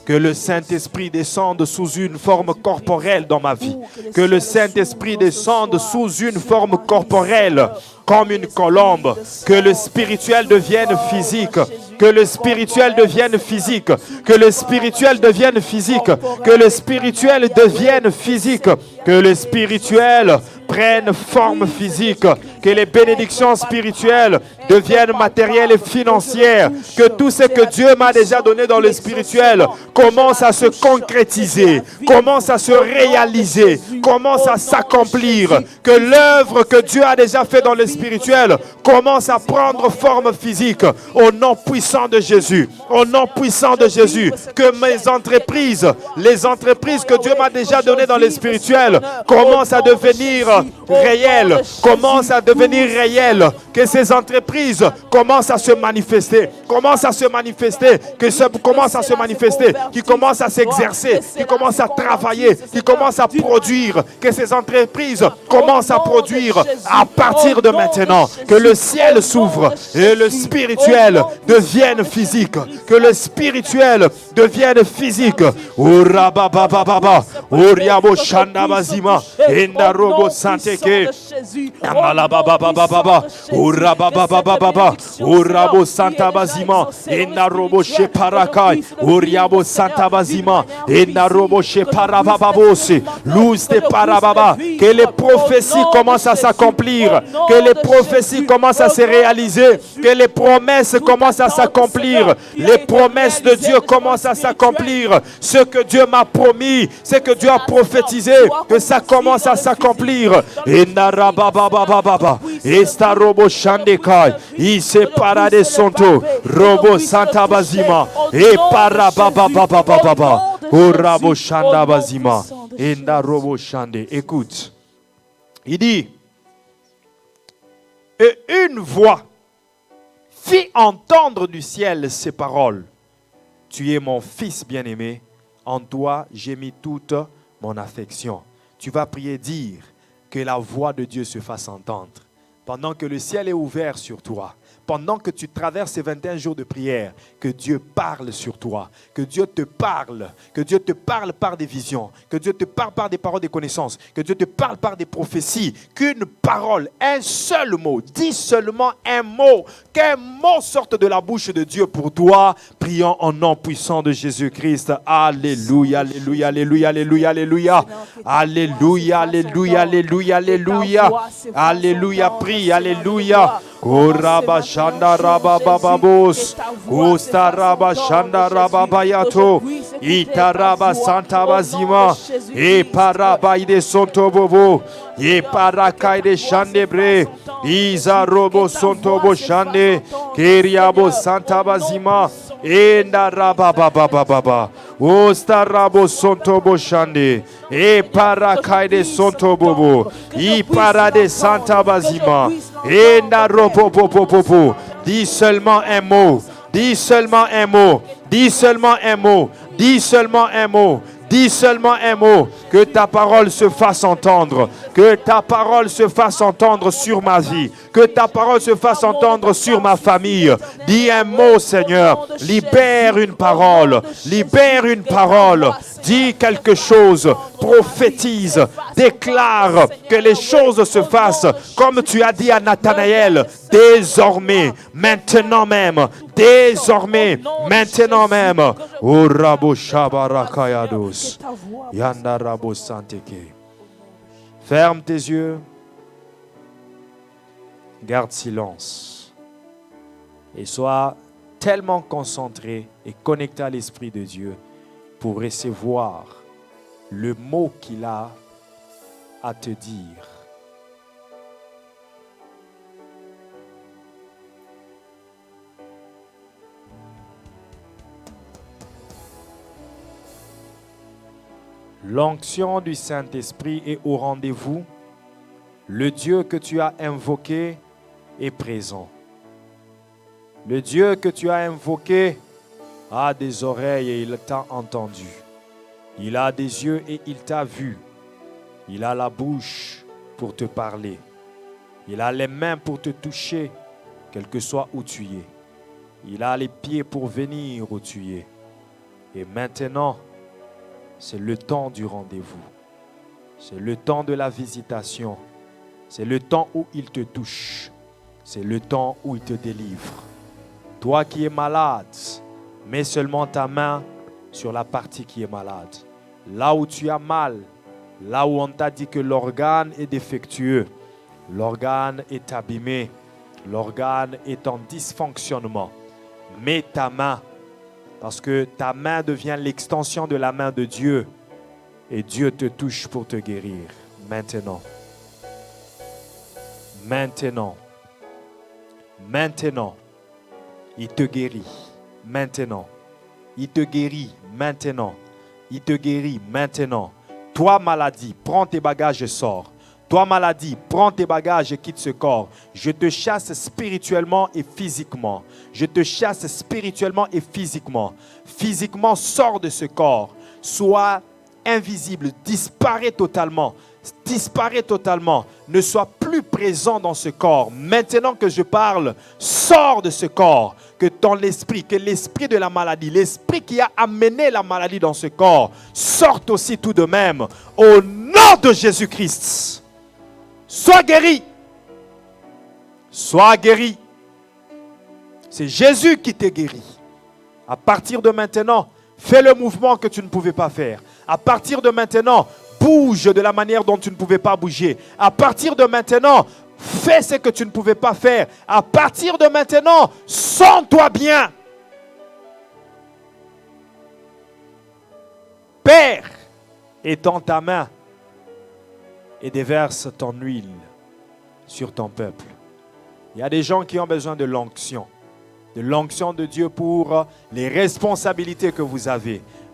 Que le Saint-Esprit descende sous une forme corporelle dans ma vie. Que le Saint-Esprit descende sous une forme corporelle comme une colombe. Que le spirituel devienne physique. Que le spirituel devienne physique. Que le spirituel devienne physique. Que le spirituel devienne physique. Que le spirituel prenne forme physique. Que les bénédictions spirituelles deviennent matérielles et financières. Que tout ce que Dieu m'a déjà donné dans le spirituel commence à se concrétiser, commence à se réaliser, commence à s'accomplir. Que l'œuvre que Dieu a déjà faite dans le spirituel commence à prendre forme physique. Au nom puissant de Jésus. Au nom puissant de Jésus. Que mes entreprises, les entreprises que Dieu m'a déjà données dans le spirituel commencent à devenir réelles. Commencent à devenir réelles. Que ces entreprises commencent à se manifester. Commencent à se manifester. Que ça commence à se manifester. Qui commencent à s'exercer. Qui commencent à travailler. Qui commencent à produire. Que ces entreprises commencent à produire à partir de maintenant. Que le ciel s'ouvre et le spirituel devienne physique. Que le spirituel devienne physique. Urababababa, Uriabo Shandabazima, Endarobo Santeke, Amalababababa, Urababababa, Urabo Santabazima, Endarobo Sheparakai, Uriabo Santabazima, Endarobo Sheparabababose, Luz de Parababa. Que les prophéties commencent à s'accomplir. Que les prophéties commencent à se réaliser. Que les promesses commencent à s'accomplir. Les promesses de Dieu commencent à s'accomplir. Ce que Dieu m'a promis, ce que Dieu a prophétisé, que ça commence à s'accomplir. Et narababababa, esta robo shandekai, ise parade sonto, robo santabazima, et parabababababa, orabo shandabazima, et narobo shande. Écoute, il dit, et une voix fit entendre du ciel ces paroles. Tu es mon fils bien-aimé, en toi j'ai mis toute mon affection. Tu vas prier, dire que la voix de Dieu se fasse entendre. Pendant que le ciel est ouvert sur toi, pendant que tu traverses ces 21 jours de prière, que Dieu parle sur toi, que Dieu te parle par des visions, que Dieu te parle par des paroles de connaissances, que Dieu te parle par des prophéties, qu'une parole, un seul mot, dis seulement un mot, qu'un mot sorte de la bouche de Dieu pour toi. Prions en nom puissant de Jésus-Christ. Alléluia, alléluia, alléluia, alléluia, alléluia, alléluia, alléluia, alléluia, alléluia, alléluia, prie, alléluia. Koraba shanda rabababos, Kostaraba shanda rababayato, Itaraba santa bazima, E paraba ide sonto bobo, E parakaide shandebre, Iza robo sonto bo shande, Keriabo santa bazima, Enda rabababababa, Ostarabo sonto bo shande, E parakaide sonto bobo, I parade santa bazima, Enda robo popo. Dis seulement un mot. Dis seulement un mot. Dis seulement un mot. Dis seulement un mot. Dis seulement un mot. Que ta parole se fasse entendre. Que ta parole se fasse entendre sur ma vie. Que ta parole se fasse entendre sur ma famille. Dis un mot, Seigneur. Libère une parole. Libère une parole. Dis quelque chose. Prophétise. Déclare que les choses se fassent comme tu as dit à Nathanaël. Désormais, maintenant même. Désormais, maintenant même. O rabo shabarakayados. Yanda rabo santeke. Ferme tes yeux. Garde silence. Et sois tellement concentré et connecté à l'Esprit de Dieu pour recevoir le mot qu'il a à te dire. L'onction du Saint-Esprit est au rendez-vous. Le Dieu que tu as invoqué est présent. Le Dieu que tu as invoqué a des oreilles et il t'a entendu. Il a des yeux et il t'a vu. Il a la bouche pour te parler. Il a les mains pour te toucher, quel que soit où tu es. Il a les pieds pour venir où tu es. Et maintenant, c'est le temps du rendez-vous. C'est le temps de la visitation. C'est le temps où il te touche. C'est le temps où il te délivre. Toi qui es malade, mets seulement ta main sur la partie qui est malade. Là où tu as mal, là où on t'a dit que l'organe est défectueux, l'organe est abîmé, l'organe est en dysfonctionnement. Mets ta main, parce que ta main devient l'extension de la main de Dieu et Dieu te touche pour te guérir. Maintenant. Maintenant. Maintenant. Il te guérit. Maintenant. Il te guérit. Maintenant. Il te guérit. Maintenant. Toi, maladie, prends tes bagages et sors. Toi, maladie, prends tes bagages et quitte ce corps. Je te chasse spirituellement et physiquement. Je te chasse spirituellement et physiquement. Physiquement, sors de ce corps. Sois invisible, disparaît totalement. Disparaît totalement. Ne sois plus présent dans ce corps. Maintenant que je parle, sors de ce corps. Que ton esprit, que l'esprit de la maladie, l'esprit qui a amené la maladie dans ce corps, sorte aussi tout de même. Au nom de Jésus-Christ. Sois guéri. Sois guéri. C'est Jésus qui te guérit. À partir de maintenant, fais le mouvement que tu ne pouvais pas faire. À partir de maintenant, bouge de la manière dont tu ne pouvais pas bouger. À partir de maintenant, fais ce que tu ne pouvais pas faire. À partir de maintenant, sens-toi bien. Père, étends ta main et déverse ton huile sur ton peuple. Il y a des gens qui ont besoin de l'onction de Dieu pour les responsabilités que vous avez.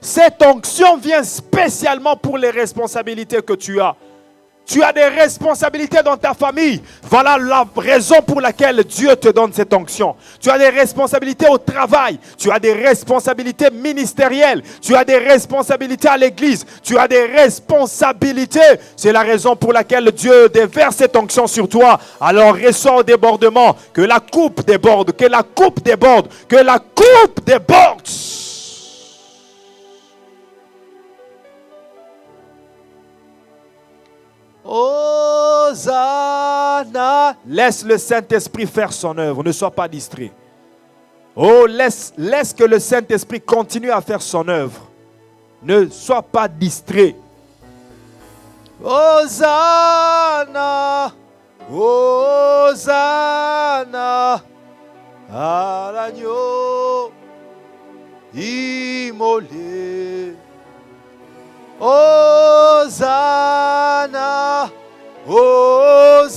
Cette onction vient spécialement pour les responsabilités que tu as. Tu as des responsabilités dans ta famille. Voilà la raison pour laquelle Dieu te donne cette onction. Tu as des responsabilités au travail. Tu as des responsabilités ministérielles. Tu as des responsabilités à l'église. Tu as des responsabilités. C'est la raison pour laquelle Dieu déverse cette onction sur toi. Alors ressort au débordement. Que la coupe déborde. Que la coupe déborde. Que la coupe déborde. Hosanna. Laisse le Saint-Esprit faire son œuvre. Ne sois pas distrait. Oh, laisse que le Saint-Esprit continue à faire son œuvre. Ne sois pas distrait. Hosanna. Hosanna. À l'agneau immolé. Hosanna, Hosanna,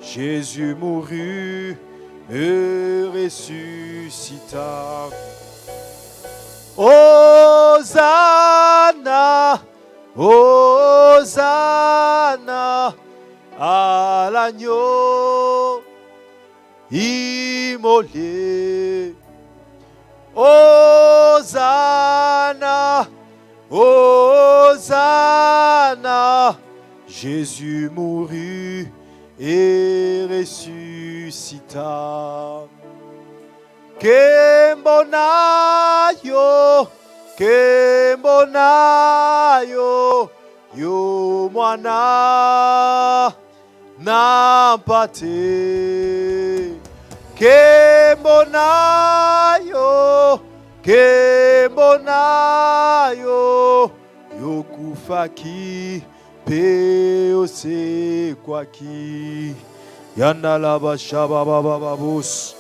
Jésus mourut et ressuscita. Hosanna, Hosanna, à l'agneau immolé. Hosanna, Hosanna, Jésus mourut et ressuscita. Kembonayo, Kembonayo, yo mwana nampate. Kembonayo, Kembonayo, yokufaki peose kwaki. Yandala bashaba baba babus.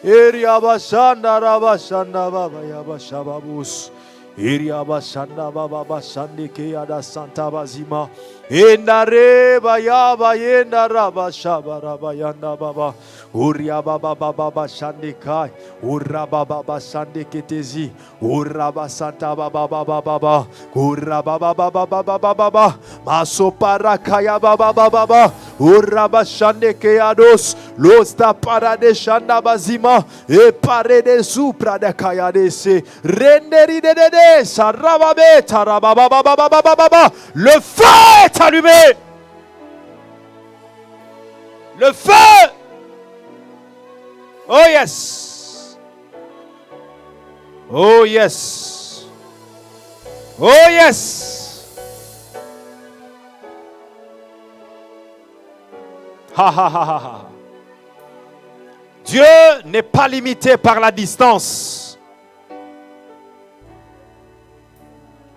Eria bashanda rabashanda baba yabashababus. Eria bashanda baba bashandike yada santa bazima. Endare bayaba yenda rabashaba rabayanda baba. Uria baba baba shandikai, Ura baba shandiketezi, Ura basanta baba baba, Ura baba baba, Maso parakaya baba baba, Ura bashandikeados, Losta parade shanda bazima, E parede supra de kayadese, Renderi de sarababe tarababa baba, le feu est allumé, le feu. Oh yes. Oh yes. Oh yes. Ha ha ha ha ha. Dieu n'est pas limité par la distance.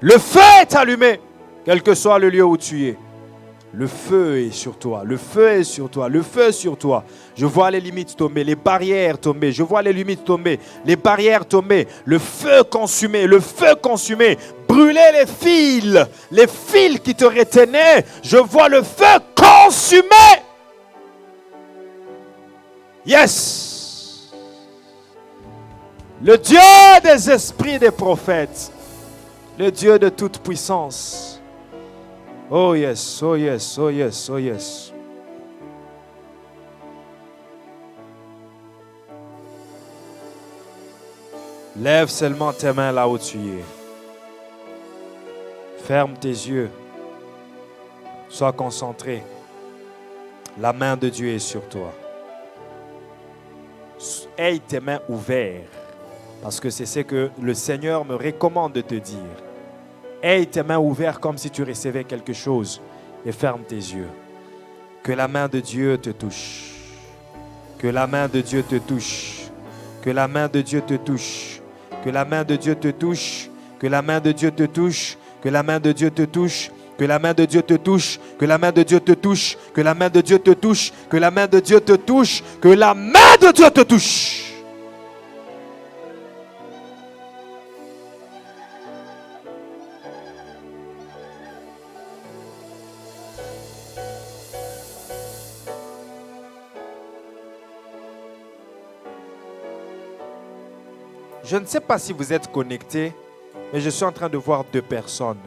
Le feu est allumé, quel que soit le lieu où tu es. Le feu est sur toi, le feu est sur toi, le feu est sur toi. Je vois les limites tomber, les barrières tomber. Je vois les limites tomber, les barrières tomber. Le feu consumé, brûler les fils qui te retenaient. Je vois le feu consumé. Yes. Le Dieu des esprits des prophètes, le Dieu de toute puissance. Oh yes, oh yes, oh yes, oh yes. Lève seulement tes mains là où tu es. Ferme tes yeux. Sois concentré. La main de Dieu est sur toi. Aie tes mains ouvertes. Parce que c'est ce que le Seigneur me recommande de te dire. Aie tes mains ouvertes comme si tu recevais quelque chose. Et ferme tes yeux. Que la main de Dieu te touche. Que la main de Dieu te touche. Que la main de Dieu te touche. Que la main de Dieu te touche. Que la main de Dieu te touche. Que la main de Dieu te touche. Que la main de Dieu te touche. Que la main de Dieu te touche. Que la main de Dieu te touche. Que la main de Dieu te touche. Que la main de Dieu te touche. Je ne sais pas si vous êtes connectés, mais je suis en train de voir deux personnes.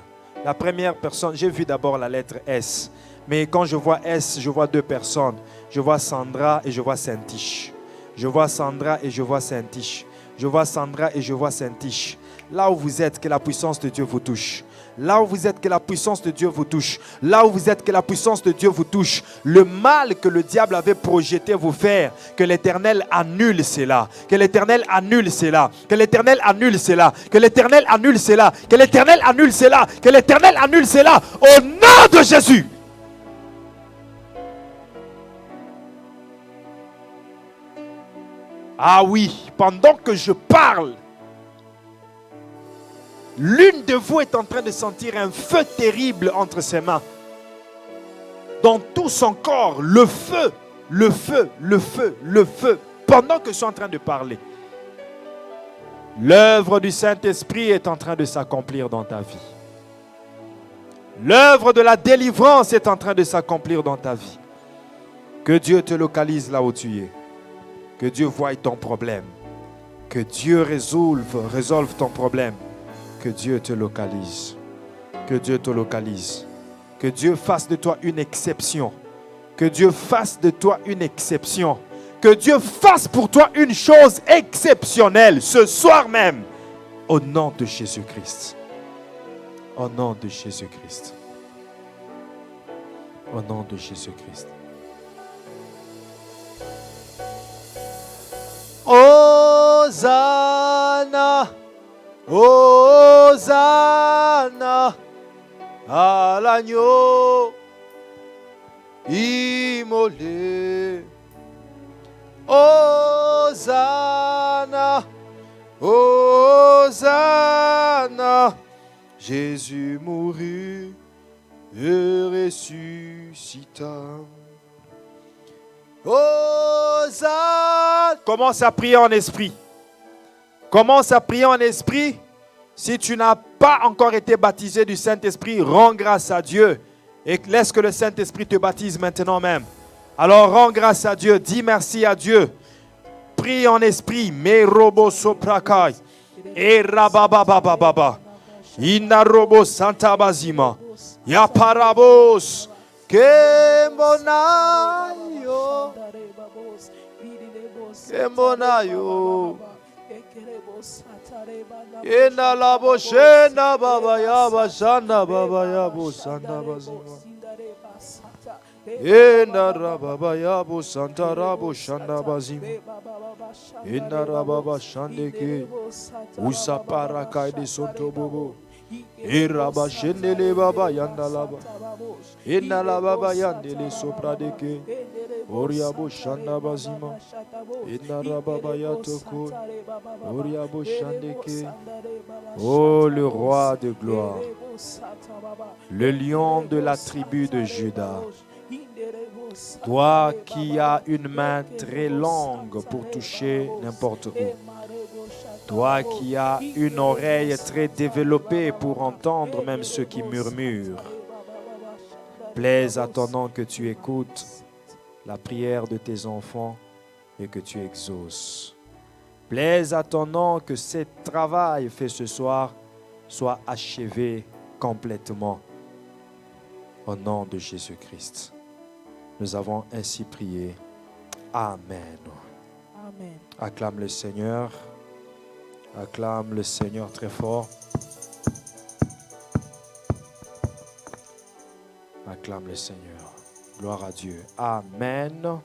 La première personne, j'ai vu d'abord la lettre S. Mais quand je vois S, je vois deux personnes. Je vois Sandra et je vois Saint-Tiche. Je vois Sandra et je vois Saint-Tiche. Je vois Sandra et je vois Saint-Tiche. Là où vous êtes, que la puissance de Dieu vous touche. Là où vous êtes, que la puissance de Dieu vous touche. Là où vous êtes, que la puissance de Dieu vous touche. Le mal que le diable avait projeté vous faire, que l'Éternel annule cela. Que l'Éternel annule cela. Que l'Éternel annule cela. Que l'Éternel annule cela. Que l'Éternel annule cela. Que l'Éternel annule cela. Au nom de Jésus. Ah oui, pendant que je parle, l'une de vous est en train de sentir un feu terrible entre ses mains. Dans tout son corps, le feu, le feu, le feu, le feu. Pendant que je suis en train de parler, l'œuvre du Saint-Esprit est en train de s'accomplir dans ta vie. L'œuvre de la délivrance est en train de s'accomplir dans ta vie. Que Dieu te localise là où tu es. Que Dieu voie ton problème. Que Dieu résolve ton problème. Que Dieu te localise. Que Dieu te localise. Que Dieu fasse de toi une exception. Que Dieu fasse de toi une exception. Que Dieu fasse pour toi une chose exceptionnelle ce soir même. Au nom de Jésus-Christ. Au nom de Jésus-Christ. Au nom de Jésus-Christ. Hosanna, Hosanna, à l'agneau immolé. Hosanna, Hosanna, Jésus mourut et ressuscita. Hosanna. Commence à prier en esprit. Commence à prier en esprit. Si tu n'as pas encore été baptisé du Saint-Esprit, rends grâce à Dieu et laisse que le Saint-Esprit te baptise maintenant même. Alors rends grâce à Dieu, dis merci à Dieu. Prie en esprit. Me robo soprakai. E rabababababa. Inna robo santa bazima. Ya parabos. Kembonayo. Kembonayo. Ina la boshena baba ya bashanda baba ya bosanda bazima. Ina rababa ya bosanta rabo shanda bazima. Ina rababa shandeke. Usapara kaide sonto bobo. Iraba shendele baba yanda laba. Ina la baba yandele sopradeke. Oriabo shanda bazima. Ina rababa yatoko. Oriabo shandeke. Oh le roi de gloire. Le lion de la tribu de Juda. Toi qui as une main très longue pour toucher n'importe où. Toi qui as une oreille très développée pour entendre même ceux qui murmurent. Plaise à ton nom que tu écoutes la prière de tes enfants et que tu exauces. Plaise à ton nom que ce travail fait ce soir soit achevé complètement. Au nom de Jésus-Christ. Nous avons ainsi prié. Amen. Amen. Acclame le Seigneur. Acclame le Seigneur très fort. Acclame le Seigneur. Gloire à Dieu. Amen.